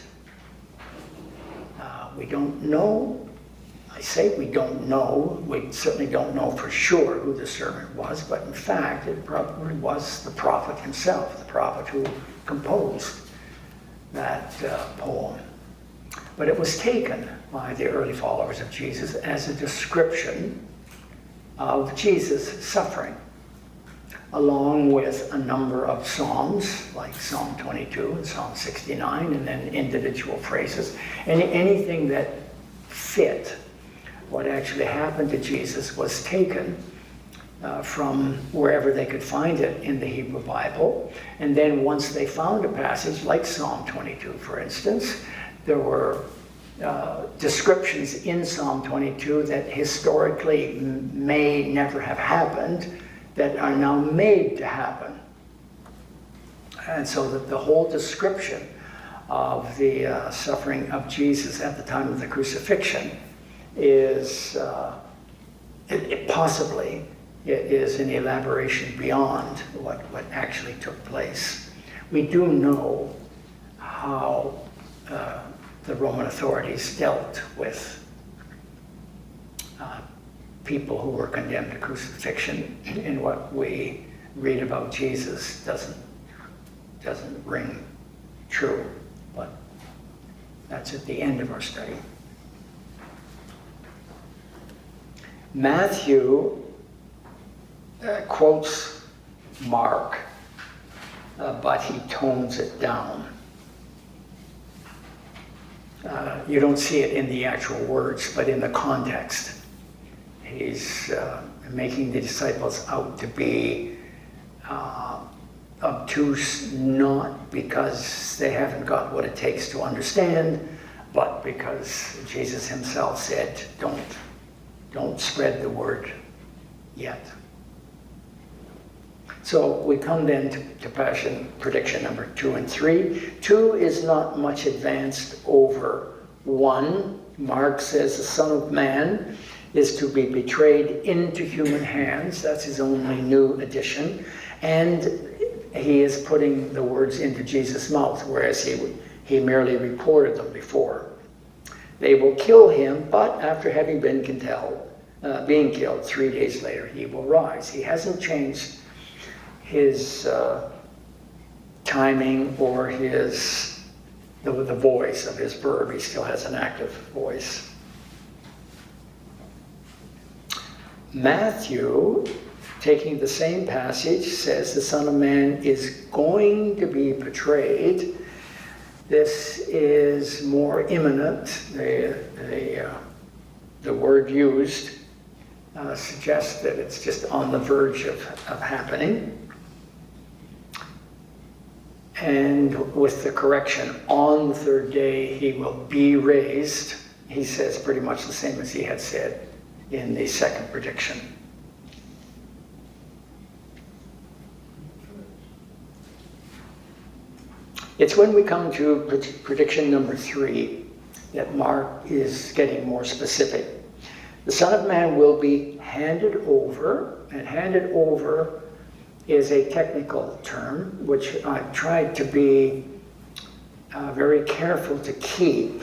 We don't know. I say we don't know. We certainly don't know for sure who the servant was, but in fact, it probably was the prophet himself, the prophet who composed that poem. But it was taken by the early followers of Jesus as a description of Jesus' suffering, along with a number of psalms, like Psalm 22 and Psalm 69, and then individual phrases. And anything that fit what actually happened to Jesus was taken from wherever they could find it in the Hebrew Bible. And then once they found a passage, like Psalm 22, for instance, there were descriptions in Psalm 22 that historically may never have happened, that are now made to happen. And so that the whole description of the suffering of Jesus at the time of the crucifixion is possibly an elaboration beyond what actually took place. We do know how the Roman authorities dealt with people who were condemned to crucifixion, and what we read about Jesus doesn't ring true. But That's at the end of our study. Matthew quotes Mark, but he tones it down. You don't see it in the actual words, but in the context. He's making the disciples out to be obtuse, not because they haven't got what it takes to understand, but because Jesus himself said, don't spread the word yet. So we come then to Passion prediction number 2 and 3. 2 is not much advanced over 1. Mark says the Son of Man is to be betrayed into human hands. That's his only new addition. And he is putting the words into Jesus' mouth, whereas he merely reported them before. They will kill him, but after having been being killed 3 days later, he will rise. He hasn't changed his timing or the voice of his verb. He still has an active voice. Matthew, taking the same passage, says the Son of Man is going to be betrayed. This is more imminent. The word used suggests that it's just on the verge of happening. And with the correction, on the third day he will be raised, he says pretty much the same as he had said in the second prediction. It's when we come to prediction number 3 that Mark is getting more specific. The Son of Man will be handed over, and handed over is a technical term, which I've tried to be very careful to keep.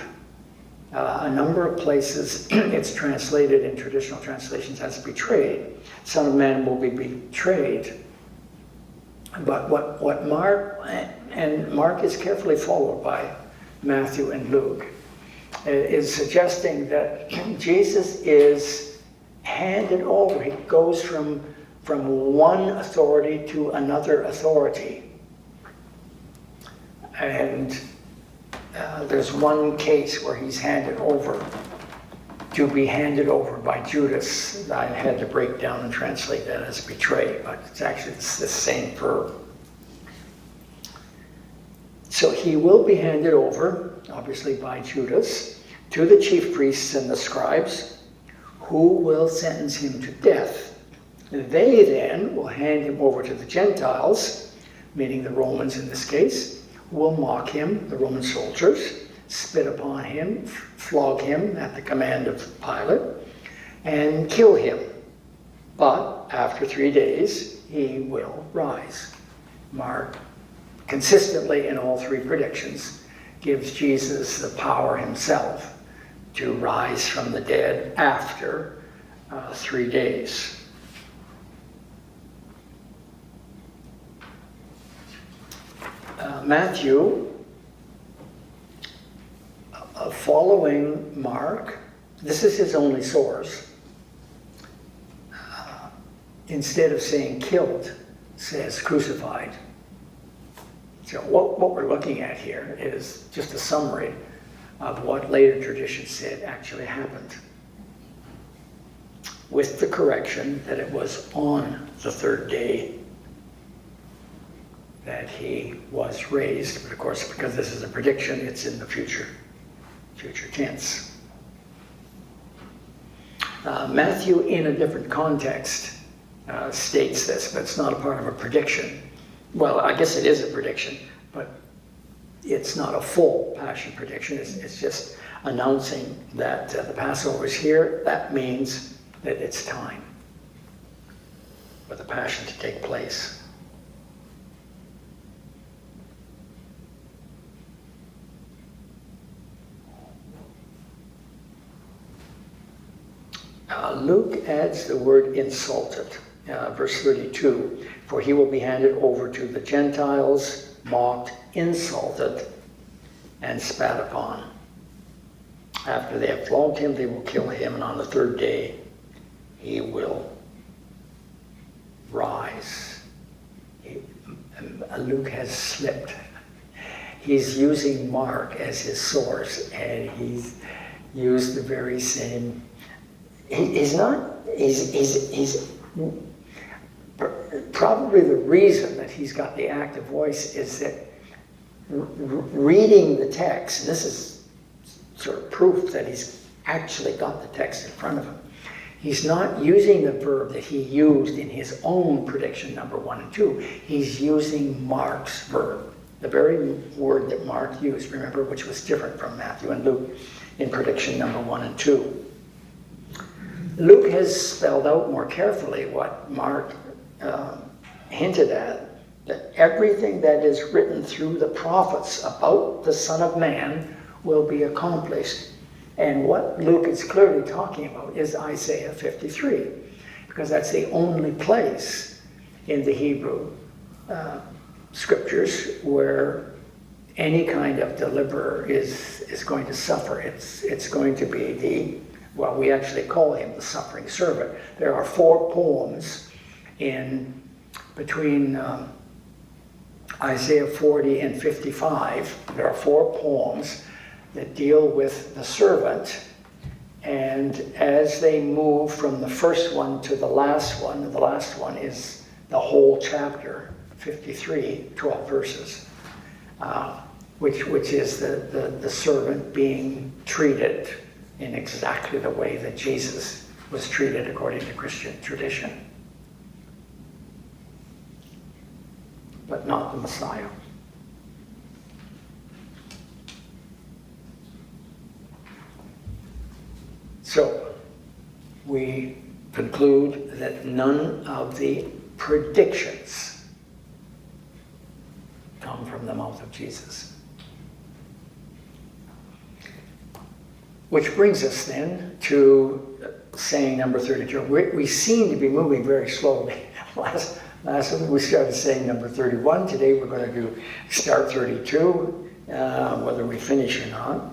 A number of places it's translated in traditional translations as betrayed. Son of Man will be betrayed. But what Mark is carefully followed by Matthew and Luke, is suggesting that Jesus is handed over. He goes from one authority to another authority. And there's one case where he's handed over, to be handed over by Judas. I had to break down and translate that as betray, but it's actually the same verb. So he will be handed over, obviously by Judas, to the chief priests and the scribes, who will sentence him to death. They then will hand him over to the Gentiles, meaning the Romans in this case, who will mock him, the Roman soldiers, spit upon him, flog him at the command of Pilate, and kill him. But after 3 days, he will rise. Mark, consistently in all 3 predictions, gives Jesus the power himself to rise from the dead after 3 days. Matthew, following Mark, this is his only source. Instead of saying killed, says crucified. So what we're looking at here is just a summary of what later tradition said actually happened, with the correction that it was on the 3rd day that he was raised. But of course, because this is a prediction, it's in the future tense. Matthew, in a different context, states this, but it's not a part of a prediction. Well, I guess it is a prediction, but it's not a full Passion prediction. It's just announcing that the Passover is here. That means that it's time for the Passion to take place. Luke adds the word insulted, verse 32, for he will be handed over to the Gentiles, mocked, insulted, and spat upon. After they have flogged him, they will kill him, and on the third day he will rise. Luke has slipped. He's using Mark as his source, and he's used the very same. He's probably the reason that he's got the active voice is that reading the text, and this is sort of proof that he's actually got the text in front of him. He's not using the verb that he used in his own prediction number 1 and 2. He's using Mark's verb, the very word that Mark used, remember, which was different from Matthew and Luke in prediction number 1 and 2. Luke has spelled out more carefully what Mark hinted at, that everything that is written through the prophets about the Son of Man will be accomplished. And what Luke is clearly talking about is Isaiah 53, because that's the only place in the Hebrew scriptures where any kind of deliverer is going to suffer. It's going to be well, we actually call him the suffering servant. There are 4 poems in between Isaiah 40 and 55. There are 4 poems that deal with the servant, and as they move from the first one to the last one is the whole chapter, 53, 12 verses, which is the servant being treated in exactly the way that Jesus was treated according to Christian tradition, but not the Messiah. So, we conclude that none of the predictions come from the mouth of Jesus. Which brings us then to saying number 32. We seem to be moving very slowly. Last week we started saying number 31. Today we're going to start 32, whether we finish or not.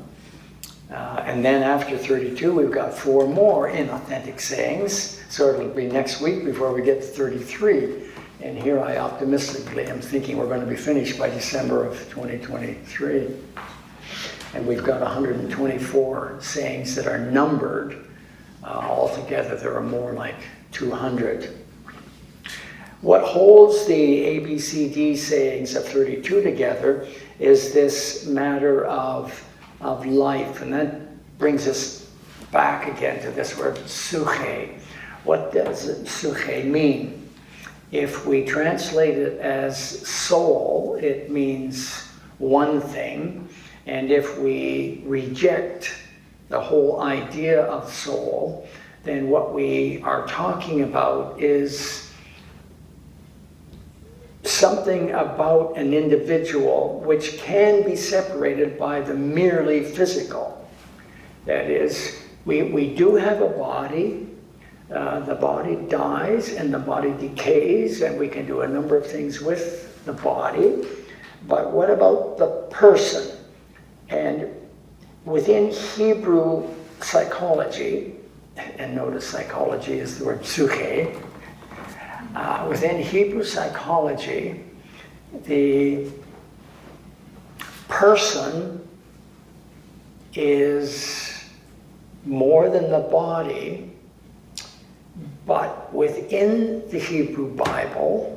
And then after 32, we've got 4 more inauthentic sayings. So it'll be next week before we get to 33. And here I optimistically am thinking we're going to be finished by December of 2023. And we've got 124 sayings that are numbered. Altogether, there are more like 200. What holds the ABCD sayings of 32 together is this matter of life. And that brings us back again to this word, psyche. What does psyche mean? If we translate it as soul, it means one thing. And if we reject the whole idea of soul, then what we are talking about is something about an individual which can be separated by the merely physical. That is, we do have a body. The body dies and the body decays, and we can do a number of things with the body. But what about the person? And within Hebrew psychology, and notice psychology is the word psyche, within Hebrew psychology, the person is more than the body, but within the Hebrew Bible,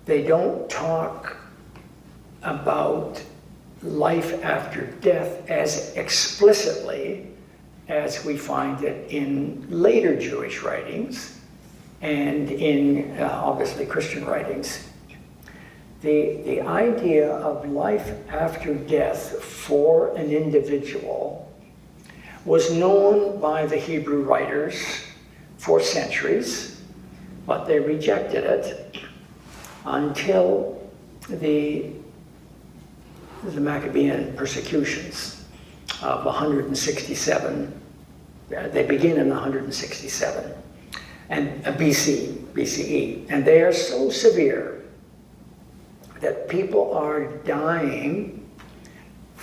they don't talk about life after death as explicitly as we find it in later Jewish writings and in obviously Christian writings. The idea of life after death for an individual was known by the Hebrew writers for centuries, but they rejected it until the Maccabean persecutions of 167. They begin in 167 and BCE, and they are so severe that people are dying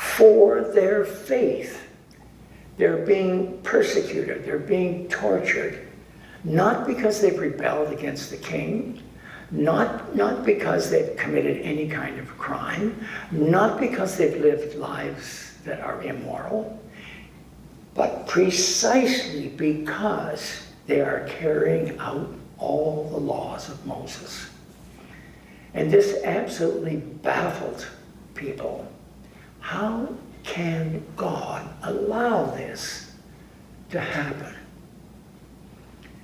for their faith. They're being persecuted, they're being tortured, not because they've rebelled against the king, not because they've committed any kind of crime, not because they've lived lives that are immoral, but precisely because they are carrying out all the laws of Moses. And this absolutely baffled people. How can God allow this to happen?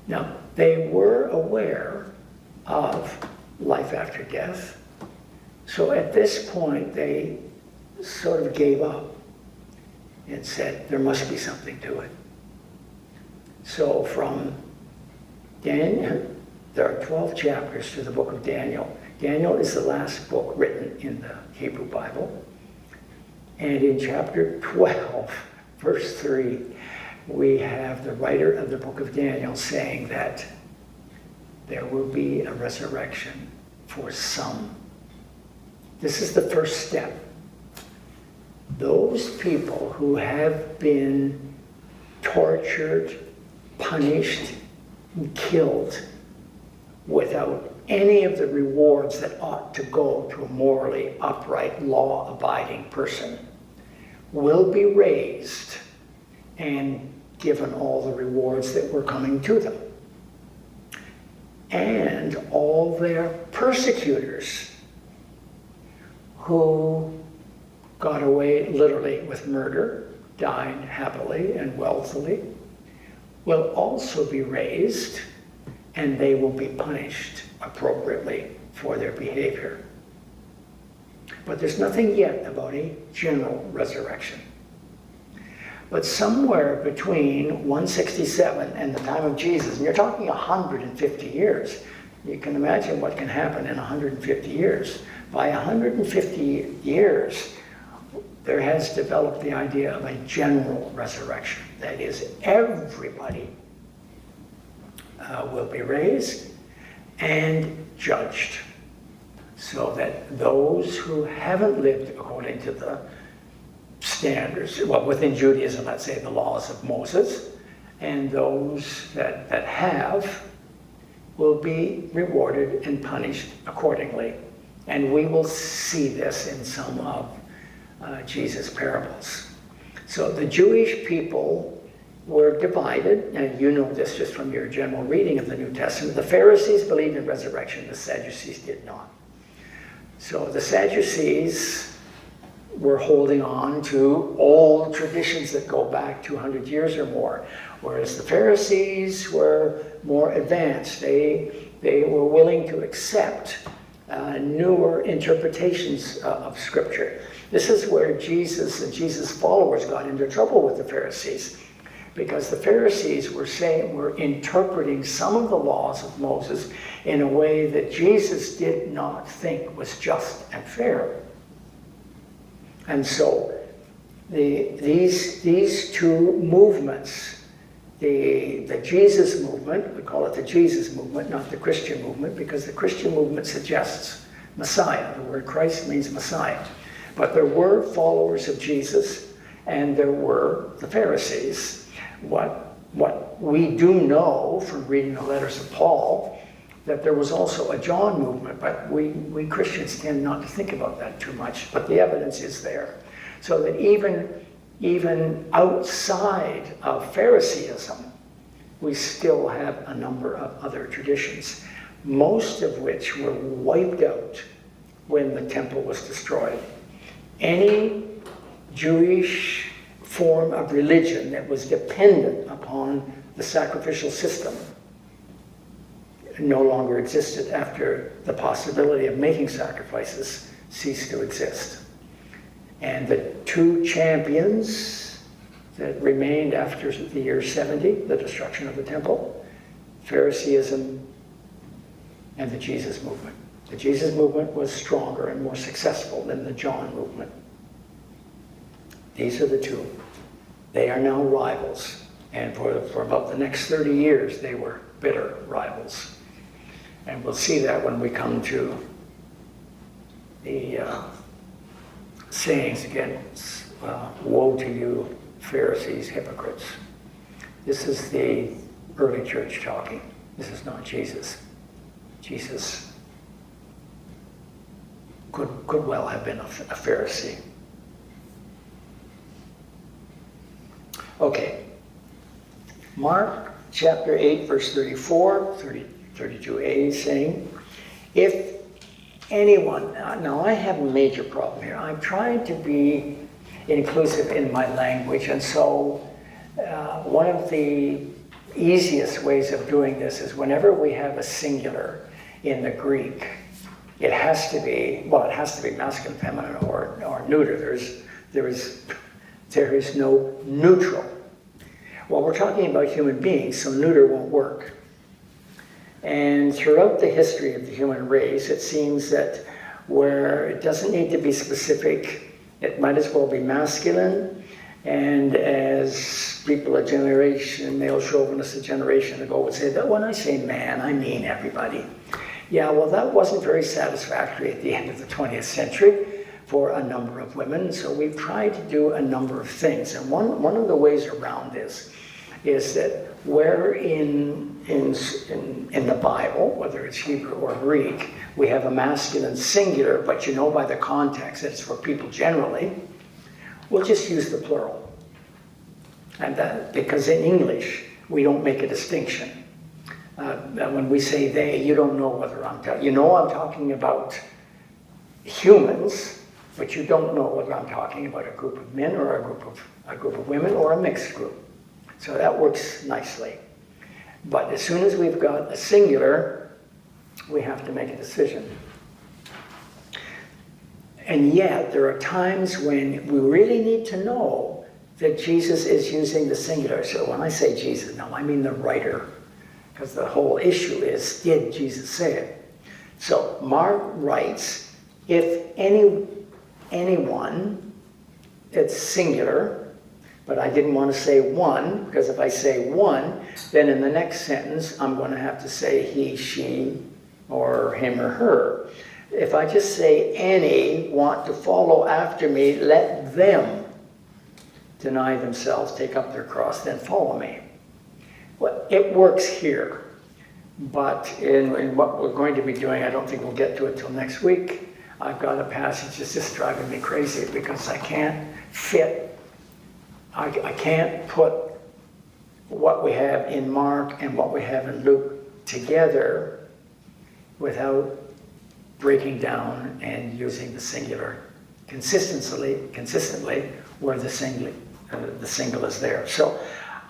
Now, they were aware of life after death. So at this point, they sort of gave up and said, there must be something to it. So from Daniel, there are 12 chapters to the book of Daniel. Daniel is the last book written in the Hebrew Bible. And in chapter 12, verse 3, we have the writer of the book of Daniel saying that there will be a resurrection for some. This is the first step. Those people who have been tortured, punished, and killed without any of the rewards that ought to go to a morally upright, law-abiding person will be raised and given all the rewards that were coming to them. And all their persecutors who got away literally with murder, died happily and wealthily, will also be raised, and they will be punished appropriately for their behavior. But there's nothing yet about a general resurrection. But somewhere between 167 and the time of Jesus, and you're talking 150 years, you can imagine what can happen in 150 years. By 150 years, there has developed the idea of a general resurrection. That is, everybody will be raised and judged, so that those who haven't lived according to the standards, well, within Judaism, let's say the laws of Moses, and those that have will be rewarded and punished accordingly. And we will see this in some of Jesus' parables. So the Jewish people were divided, and you know this just from your general reading of the New Testament. The Pharisees believed in resurrection, the Sadducees did not. So the Sadducees were holding on to old traditions that go back 200 years or more, whereas the Pharisees were more advanced. They were willing to accept newer interpretations of Scripture. This is where Jesus and Jesus' followers got into trouble with the Pharisees, because the Pharisees were interpreting some of the laws of Moses in a way that Jesus did not think was just and fair. And so these two movements, the Jesus movement, we call it the Jesus movement, not the Christian movement, because the Christian movement suggests Messiah. The word Christ means Messiah. But there were followers of Jesus, and there were the Pharisees. What we do know from reading the letters of Paul, that there was also a John movement, but we Christians tend not to think about that too much, but the evidence is there. So that even outside of Phariseeism, we still have a number of other traditions, most of which were wiped out when the temple was destroyed. Any Jewish form of religion that was dependent upon the sacrificial system no longer existed after the possibility of making sacrifices ceased to exist. And the two champions that remained after the year 70, the destruction of the temple, Phariseeism and the Jesus movement. The Jesus movement was stronger and more successful than the John movement. These are the two. They are now rivals. And for about the next 30 years, they were bitter rivals. And we'll see that when we come to the sayings again. woe to you, Pharisees, hypocrites. This is the early church talking. This is not Jesus. Jesus could well have been a Pharisee. Okay. Mark chapter 8, verse 34, 32a saying, if anyone, now I have a major problem here. I'm trying to be inclusive in my language, and so one of the easiest ways of doing this is whenever we have a singular in the Greek, it has to be masculine, feminine, or neuter. There is no neutral. Well, we're talking about human beings, so neuter won't work. And throughout the history of the human race, it seems that where it doesn't need to be specific, it might as well be masculine. And as people a generation, male chauvinists a generation ago would say, that when I say man, I mean everybody. Yeah, well, that wasn't very satisfactory at the end of the 20th century for a number of women. So we've tried to do a number of things. And one of the ways around this is that where in the Bible, whether it's Hebrew or Greek, we have a masculine singular, but you know by the context that it's for people generally, we'll just use the plural. And that, because in English, we don't make a distinction. When we say they, you don't know whether I'm talking about humans, but you don't know whether I'm talking about a group of men or a group of women or a mixed group. So that works nicely. But as soon as we've got a singular, we have to make a decision. And yet, there are times when we really need to know that Jesus is using the singular. So when I say Jesus, no, I mean the writer. Because the whole issue is, did Jesus say it? So Mark writes, if anyone, it's singular, but I didn't want to say one, because if I say one, then in the next sentence, I'm going to have to say he, she, or him or her. If I just say any want to follow after me, let them deny themselves, take up their cross, then follow me. Well, it works here, but in what we're going to be doing, I don't think we'll get to it till next week. I've got a passage that's just driving me crazy because I can't I can't put what we have in Mark and what we have in Luke together without breaking down and using the singular consistently where the single is there. So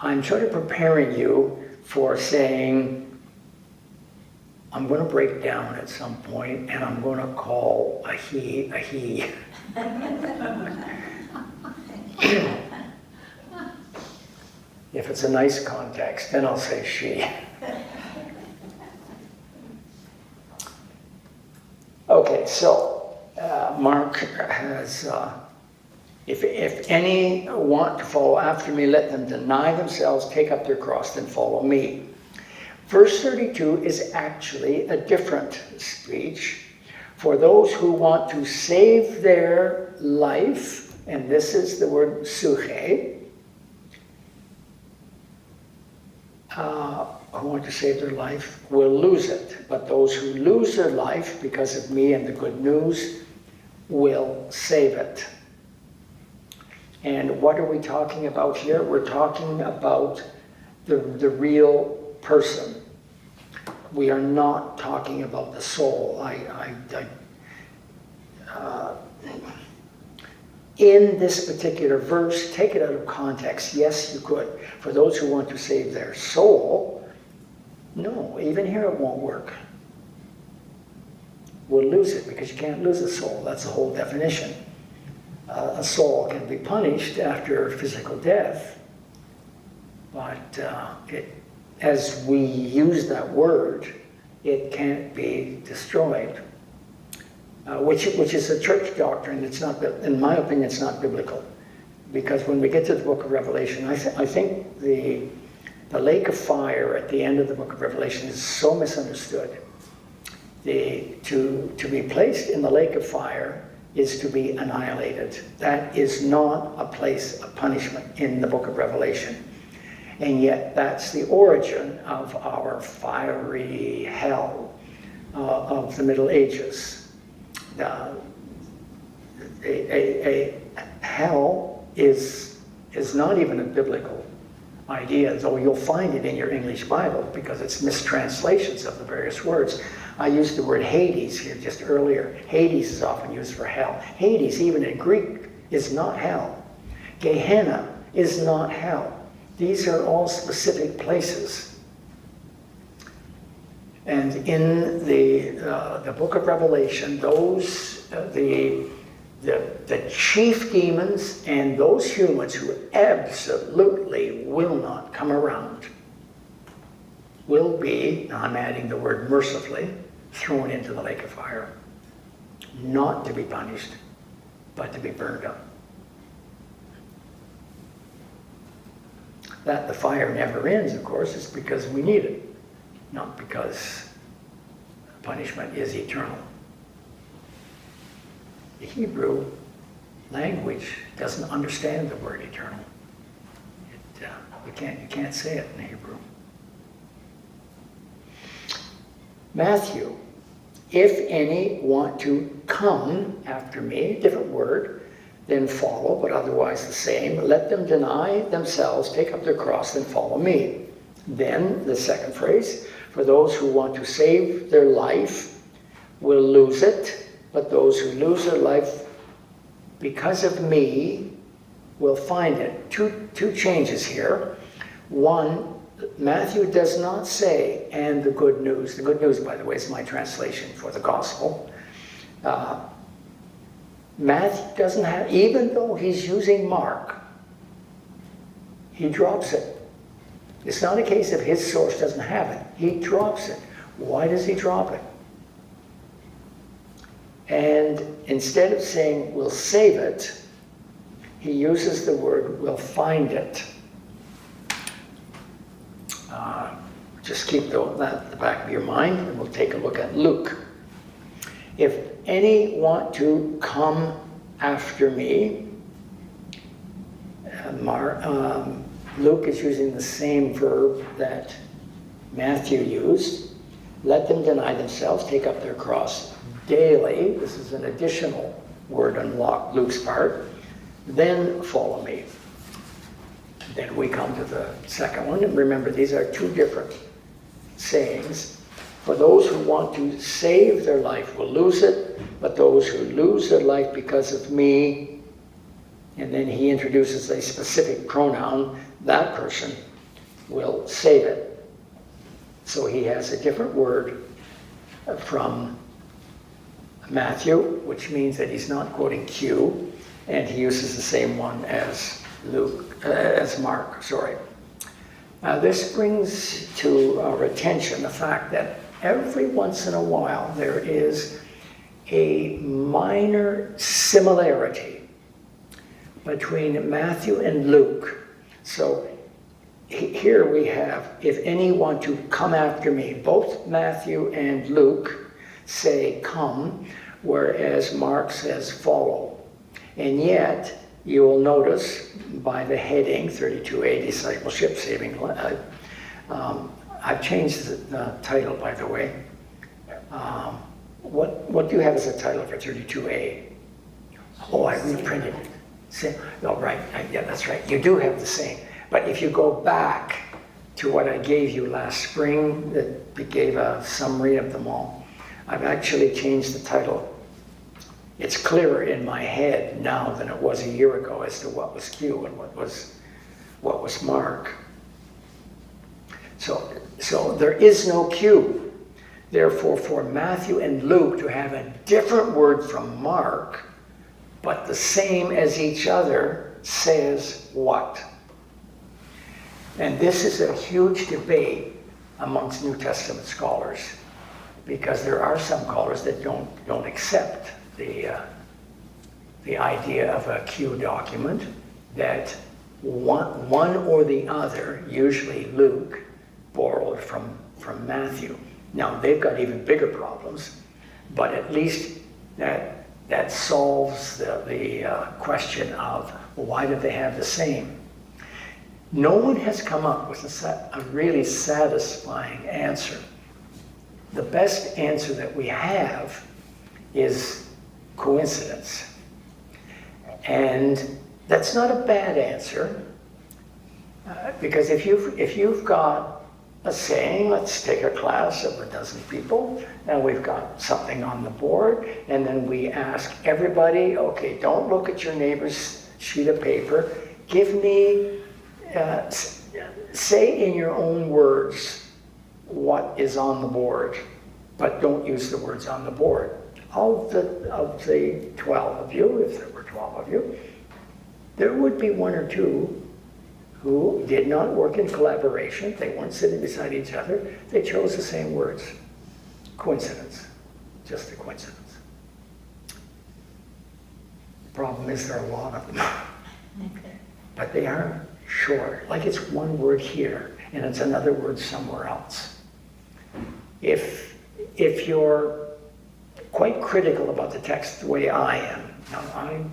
I'm sort of preparing you for saying, I'm going to break down at some point and I'm going to call a he a he. If it's a nice context, then I'll say she. Okay, so Mark has, if any want to follow after me, let them deny themselves, take up their cross, then follow me. Verse 32 is actually a different speech for those who want to save their life, and this is the word suche, who want to save their life will lose it. But those who lose their life because of me and the good news will save it. And what are we talking about here? We're talking about the real person. We are not talking about the soul. In this particular verse, take it out of context. Yes, you could. For those who want to save their soul, no, even here it won't work. We'll lose it because you can't lose a soul. That's the whole definition. A soul can be punished after physical death, but as we use that word, it can't be destroyed. Which is a church doctrine. It's not, in my opinion, it's not biblical. Because when we get to the book of Revelation, I think the lake of fire at the end of the book of Revelation is so misunderstood. To be placed in the lake of fire is to be annihilated. That is not a place of punishment in the book of Revelation. And yet that's the origin of our fiery hell of the Middle Ages. A hell is not even a biblical idea, though you'll find it in your English Bible because it's mistranslations of the various words. I used the word Hades here just earlier. Hades is often used for hell. Hades, even in Greek, is not hell. Gehenna is not hell. These are all specific places. And in the book of Revelation, those the chief demons and those humans who absolutely will not come around will be, I'm adding the word mercifully, thrown into the lake of fire. Not to be punished, but to be burned up. That the fire never ends, of course, is because we need it, not because punishment is eternal. The Hebrew language doesn't understand the word eternal. You can't say it in Hebrew. Matthew, if any want to come after me, different word, then follow, but otherwise the same. Let them deny themselves, take up their cross, and follow me. Then, the second phrase, for those who want to save their life will lose it, but those who lose their life because of me will find it. Two changes here. One, Matthew does not say, and the good news. The good news, by the way, is my translation for the gospel. Matthew doesn't have, even though he's using Mark, he drops it. It's not a case of his source doesn't have it. He drops it. Why does he drop it? And instead of saying, we'll save it, he uses the word, we'll find it. Just keep that at the back of your mind, and we'll take a look at Luke. If any want to come after me, Luke is using the same verb that Matthew used. Let them deny themselves, take up their cross daily. This is an additional word on Luke's part. Then follow me. Then we come to the second one. And remember, these are two different sayings. For those who want to save their life will lose it, but those who lose their life because of me, and then he introduces a specific pronoun, that person will save it. So he has a different word from Matthew, which means that he's not quoting Q, and he uses the same one as Mark. This brings to our attention the fact that every once in a while there is a minor similarity between Matthew and Luke. So here we have, if any want to come after me, both Matthew and Luke say come, whereas Mark says follow. And yet, you will notice by the heading, 32a, Discipleship, Saving Life. I've changed the title, by the way. What do you have as a title for 32a? Oh, I reprinted it. Right. Yeah, that's right. You do have the same. But if you go back to what I gave you last spring, that gave a summary of them all, I've actually changed the title. It's clearer in my head now than it was a year ago as to what was Q and what was Mark. So there is no Q. Therefore, for Matthew and Luke to have a different word from Mark, but the same as each other, says what? And this is a huge debate amongst New Testament scholars, because there are some scholars that don't accept the idea of a Q document, that one or the other, usually Luke, borrowed from Matthew. Now, they've got even bigger problems, but at least that that solves the question of, well, why do they have the same? No one has come up with a really satisfying answer. The best answer that we have is coincidence. And that's not a bad answer, because if you've got a saying, let's take a class of a dozen people, and we've got something on the board, and then we ask everybody, okay, don't look at your neighbor's sheet of paper, give me, say in your own words what is on the board, but don't use the words on the board. Of the 12 of you, if there were 12 of you, there would be one or two who did not work in collaboration. They weren't sitting beside each other. They chose the same words. Coincidence. Just a coincidence. The problem is there are a lot of them. But they are short. Like it's one word here, and it's another word somewhere else. If you're quite critical about the text the way I am, now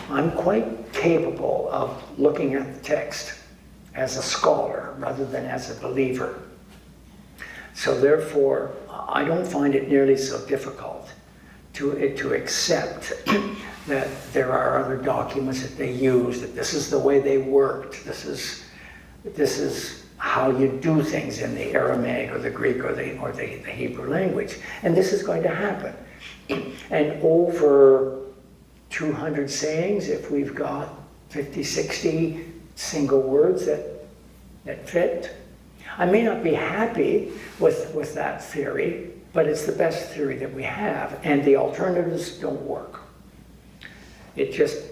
I'm quite capable of looking at the text as a scholar rather than as a believer. So therefore, I don't find it nearly so difficult to accept that there are other documents that they use, that this is the way they worked, this is how you do things in the Aramaic or the Greek or the Hebrew language. And this is going to happen. And over 200 sayings, if we've got 50, 60 single words that fit. I may not be happy with that theory, but it's the best theory that we have, and the alternatives don't work. It just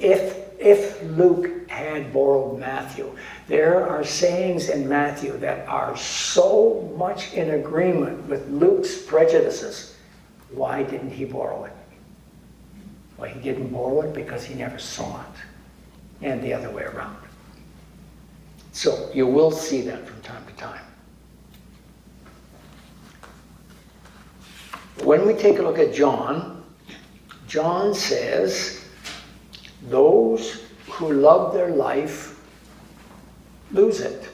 if Luke had borrowed Matthew, there are sayings in Matthew that are so much in agreement with Luke's prejudices. Why didn't he borrow it? Well, he didn't borrow it because he never saw it, and the other way around. So you will see that from time to time. When we take a look at John, John says, those who love their life lose it,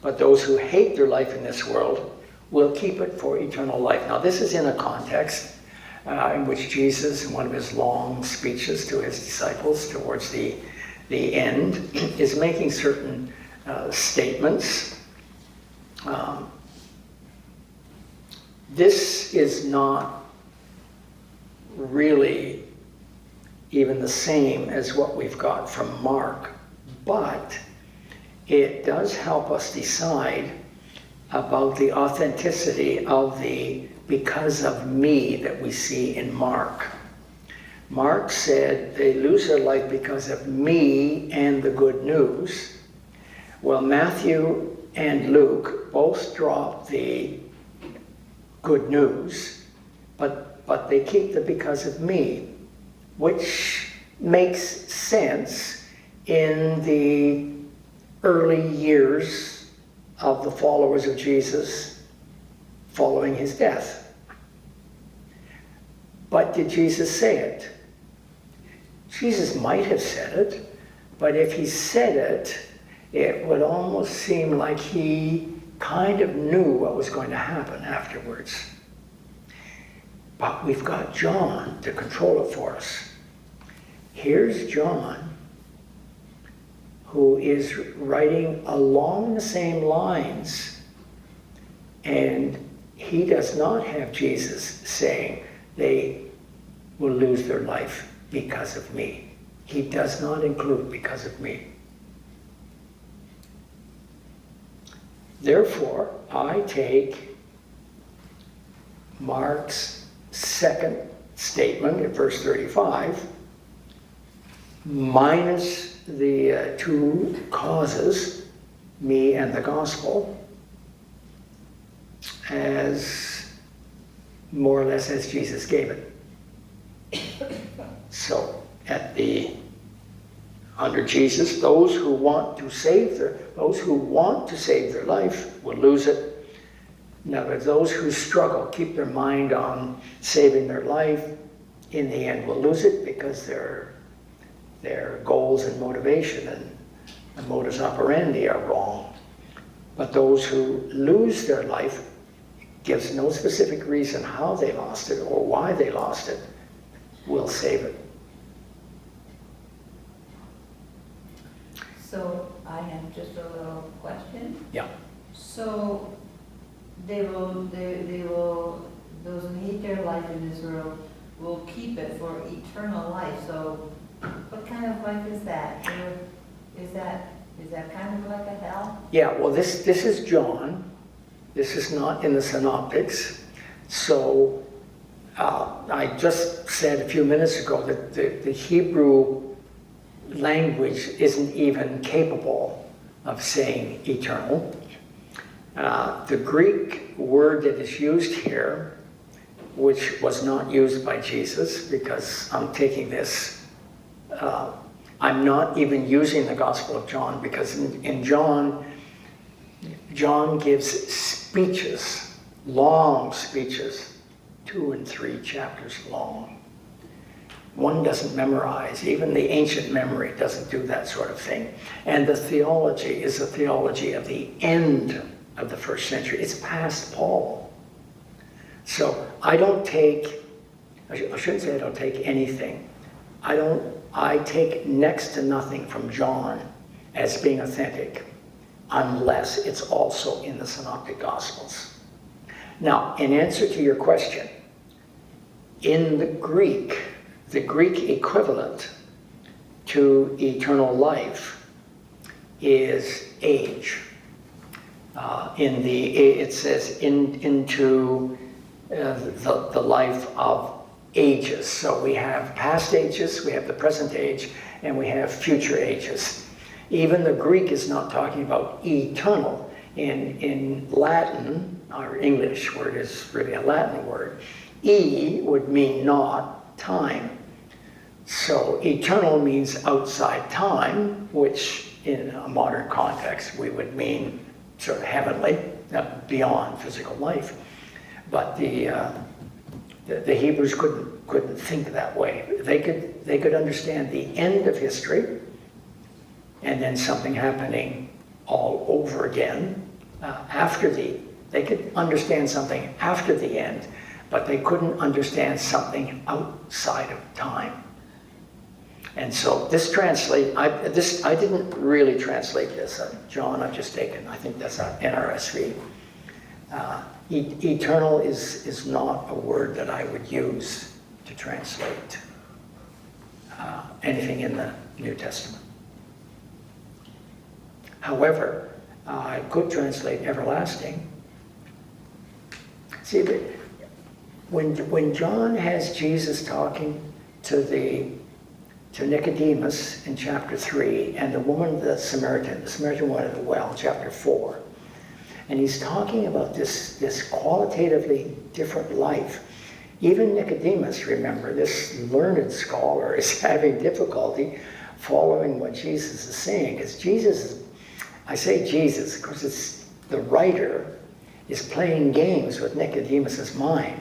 but those who hate their life in this world will keep it for eternal life. Now this is in a context in which Jesus, in one of his long speeches to his disciples towards the end, is making certain statements. This is not really even the same as what we've got from Mark, but it does help us decide about the authenticity of the "because of me" that we see in Mark. Mark said they lose their life because of me and the good news. Well, Matthew and Luke both drop the good news, but they keep the "because of me," which makes sense in the early years of the followers of Jesus following his death. But did Jesus say it? Jesus might have said it, but if he said it, it would almost seem like he kind of knew what was going to happen afterwards. But we've got John to control it for us. Here's John, who is writing along the same lines, and he does not have Jesus saying they will lose their life because of me. He does not include "because of me." Therefore, I take Mark's second statement in verse 35, minus the two causes, me and the gospel, as more or less as Jesus gave it. So under Jesus, those who want to save their life will lose it. Now, those who struggle, keep their mind on saving their life, in the end will lose it because their goals and motivation and the modus operandi are wrong. But those who lose their life, gives no specific reason how they lost it or why they lost it, will save it. So I have just a little question. Yeah. So those who hate their life in this world will keep it for eternal life. So what kind of life is that? Is that kind of like a hell? Yeah, well, this is John. This is not in the Synoptics. So I just said a few minutes ago that the Hebrew language isn't even capable of saying eternal. The Greek word that is used here, which was not used by Jesus, because I'm taking this, I'm not even using the Gospel of John, because in John gives speeches, long speeches, 2 and 3 chapters long. One doesn't memorize, even the ancient memory doesn't do that sort of thing. And the theology is a theology of the end of the first century. It's past Paul. So I don't take, I shouldn't say I don't take anything. I take next to nothing from John as being authentic, unless it's also in the Synoptic Gospels. Now, in answer to your question, in the Greek equivalent to eternal life is age. It says into the life of ages. So we have past ages, we have the present age, and we have future ages. Even the Greek is not talking about eternal. In Latin, our English word is really a Latin word. E would mean not time. So eternal means outside time, which in a modern context we would mean sort of heavenly, beyond physical life. But the Hebrews couldn't think that way. They could understand the end of history and then something happening all over again they could understand something after the end, but they couldn't understand something outside of time. And so this I didn't really translate this. John, I've just taken, I think that's NRSV. Eternal is not a word that I would use to translate anything in the New Testament. However, I could translate everlasting. See, when John has Jesus talking to Nicodemus in chapter 3, and the woman, the Samaritan woman at the well, chapter 4, and he's talking about this qualitatively different life. Even Nicodemus, remember, this learned scholar is having difficulty following what Jesus is saying. Because I say Jesus because it's the writer is playing games with Nicodemus's mind.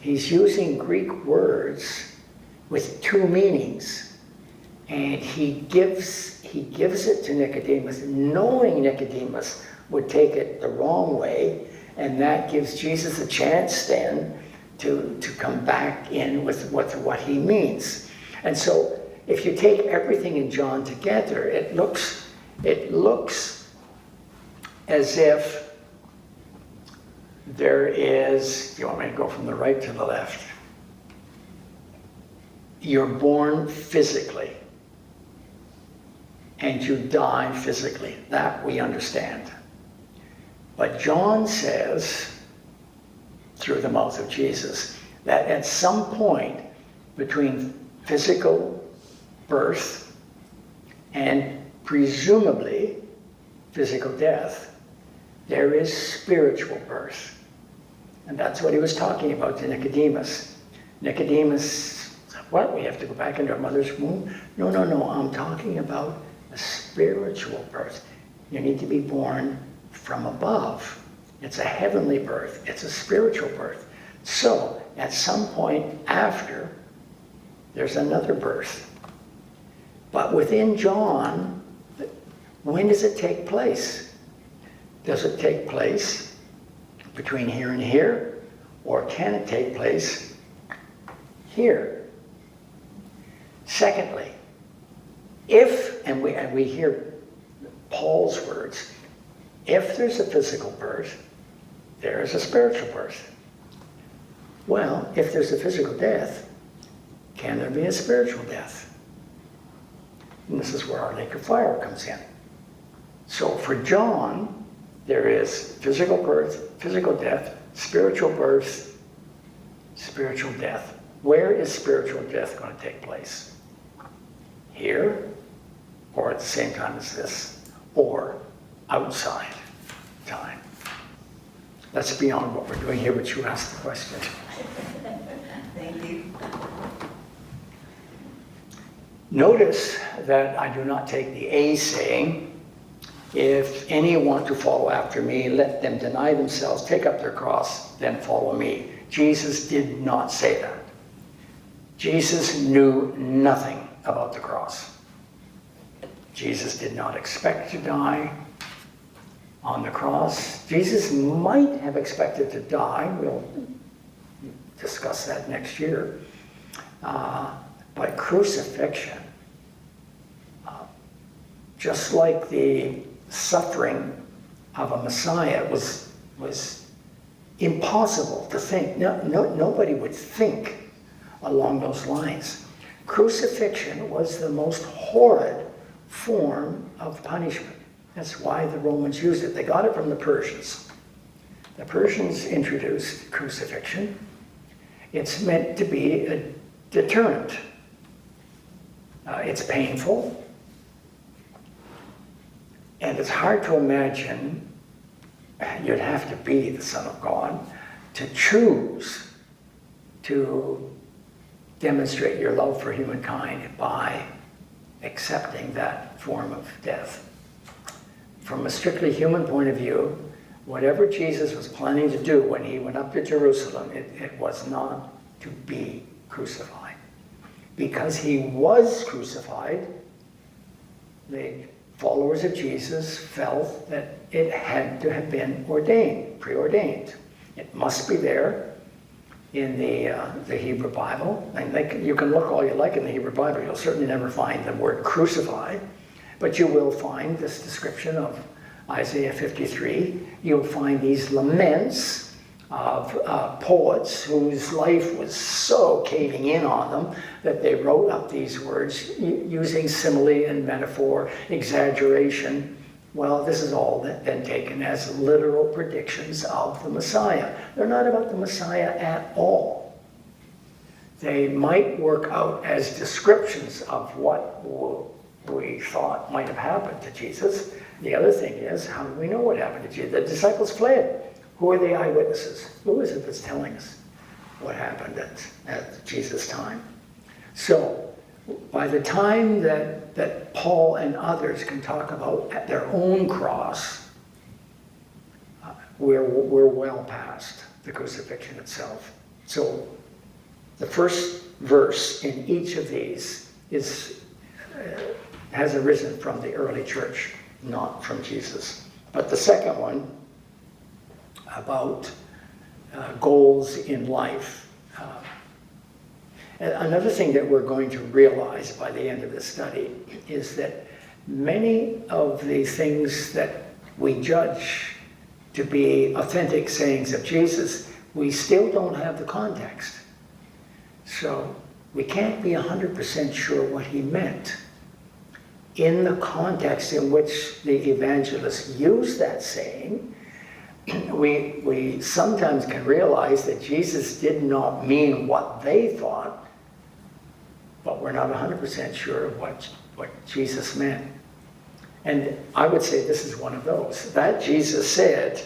He's using Greek words with two meanings, and he gives it to Nicodemus, knowing Nicodemus would take it the wrong way, and that gives Jesus a chance then to come back in with what he means. And so if you take everything in John together, it looks as if there is, do you want me to go from the right to the left? You're born physically and you die physically. That we understand. But John says, through the mouth of Jesus, that at some point between physical birth and presumably physical death, there is spiritual birth. And that's what he was talking about to Nicodemus. Nicodemus, what? We have to go back into our mother's womb? No, I'm talking about a spiritual birth. You need to be born from above. It's a heavenly birth. It's a spiritual birth. So, at some point after there's another birth. But within John, when does it take place? Does it take place between here and here? Or can it take place here? Secondly, if, and we hear Paul's words, if there's a physical birth, there is a spiritual birth. Well, if there's a physical death, can there be a spiritual death? And this is where our lake of fire comes in. So for John, there is physical birth, physical death, spiritual birth, spiritual death. Where is spiritual death going to take place? Here, or at the same time as this, or outside time? That's beyond what we're doing here, but you asked the question. Thank you. Notice that I do not take the A saying, if any want to follow after me, let them deny themselves, take up their cross, then follow me. Jesus did not say that. Jesus knew nothing about the cross. Jesus did not expect to die on the cross. Jesus might have expected to die. We'll discuss that next year. But crucifixion, just like the suffering of a Messiah was impossible to think. Nobody would think along those lines. Crucifixion was the most horrid form of punishment. That's why the Romans used it. They got it from the Persians. The Persians introduced crucifixion. It's meant to be a deterrent. It's painful. And it's hard to imagine you'd have to be the Son of God to choose to demonstrate your love for humankind by accepting that form of death. From a strictly human point of view, whatever Jesus was planning to do when he went up to Jerusalem, it was not to be crucified. Because he was crucified, the followers of Jesus felt that it had to have been ordained, preordained. It must be there in the Hebrew Bible. And you can look all you like in the Hebrew Bible. You'll certainly never find the word crucified, but you will find this description of Isaiah 53. You'll find these laments of poets whose life was so caving in on them that they wrote up these words using simile and metaphor, exaggeration. Well, this is all been taken as literal predictions of the Messiah. They're not about the Messiah at all. They might work out as descriptions of what we thought might have happened to Jesus. The other thing is, how do we know what happened to Jesus? The disciples fled. Who are the eyewitnesses? Who is it that's telling us what happened at Jesus' time? So, by the time that Paul and others can talk about at their own cross, we're well past the crucifixion itself. So, the first verse in each of these has arisen from the early church, not from Jesus. But the second one, about goals in life. Another thing that we're going to realize by the end of this study is that many of the things that we judge to be authentic sayings of Jesus, we still don't have the context. So we can't be 100% sure what he meant. In the context in which the evangelists used that saying, we sometimes can realize that Jesus did not mean what they thought, but we're not 100% sure of what Jesus meant. And I would say this is one of those. That Jesus said,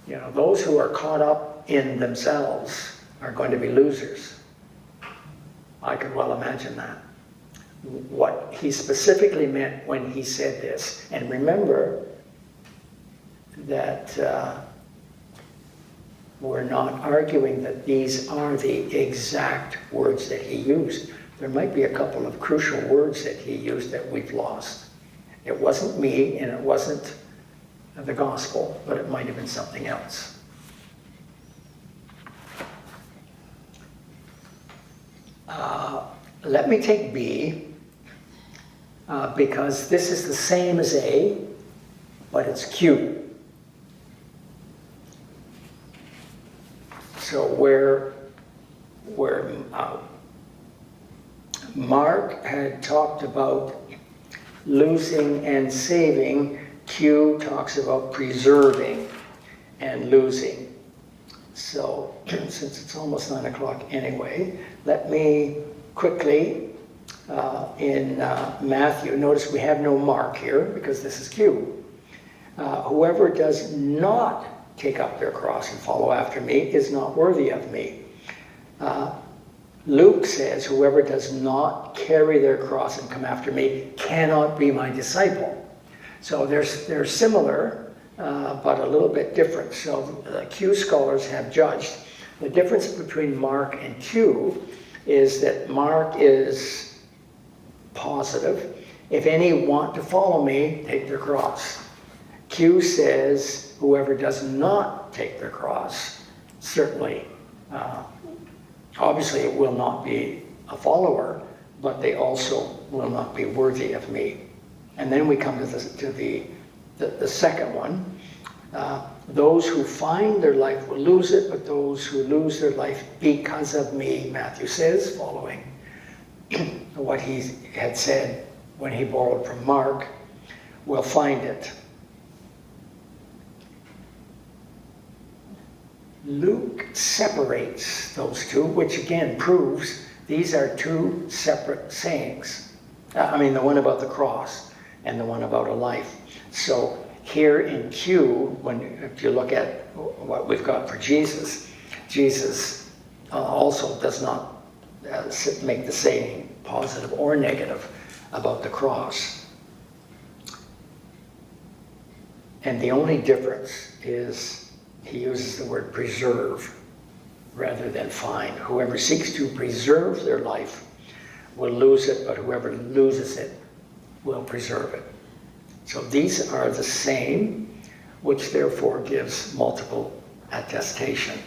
those who are caught up in themselves are going to be losers. I could well imagine that. What he specifically meant when he said this. And remember that we're not arguing that these are the exact words that he used. there might be a couple of crucial words that he used that we've lost. It wasn't me and it wasn't the gospel, but it might have been something else. Let me take B, because this is the same as A, but it's Q. So where Mark had talked about losing and saving, Q talks about preserving and losing. So since it's almost 9 o'clock anyway, let me quickly, in Matthew, notice we have no Mark here because this is Q. Whoever does not take up their cross and follow after me is not worthy of me. Luke says, whoever does not carry their cross and come after me cannot be my disciple. So they're similar, but a little bit different. So the Q scholars have judged. The difference between Mark and Q is that Mark is positive. If any want to follow me, take their cross. Q says, whoever does not take their cross, certainly, obviously it will not be a follower, but they also will not be worthy of me. And then we come to the second one. Those who find their life will lose it, but those who lose their life because of me, Matthew says, following what he had said when he borrowed from Mark, will find it. Luke separates those two, which again proves these are two separate sayings. I mean, the one about the cross and the one about a life. So here in Q, if you look at what we've got for Jesus, Jesus also does not make the saying positive or negative about the cross. And the only difference is he uses the word preserve rather than find. Whoever seeks to preserve their life will lose it, but whoever loses it will preserve it. So these are the same, which therefore gives multiple attestation.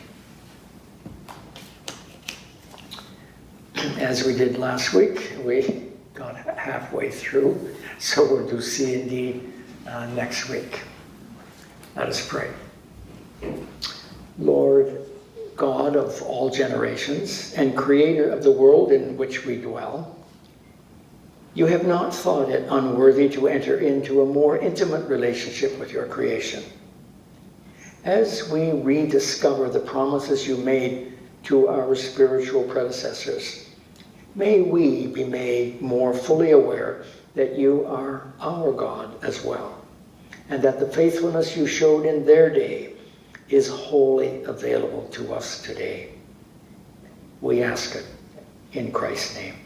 As we did last week, we got halfway through, so we'll do C and D next week. Let us pray. Lord, God of all generations and creator of the world in which we dwell, you have not thought it unworthy to enter into a more intimate relationship with your creation. As we rediscover the promises you made to our spiritual predecessors, may we be made more fully aware that you are our God as well, and that the faithfulness you showed in their day is wholly available to us today. We ask it in Christ's name.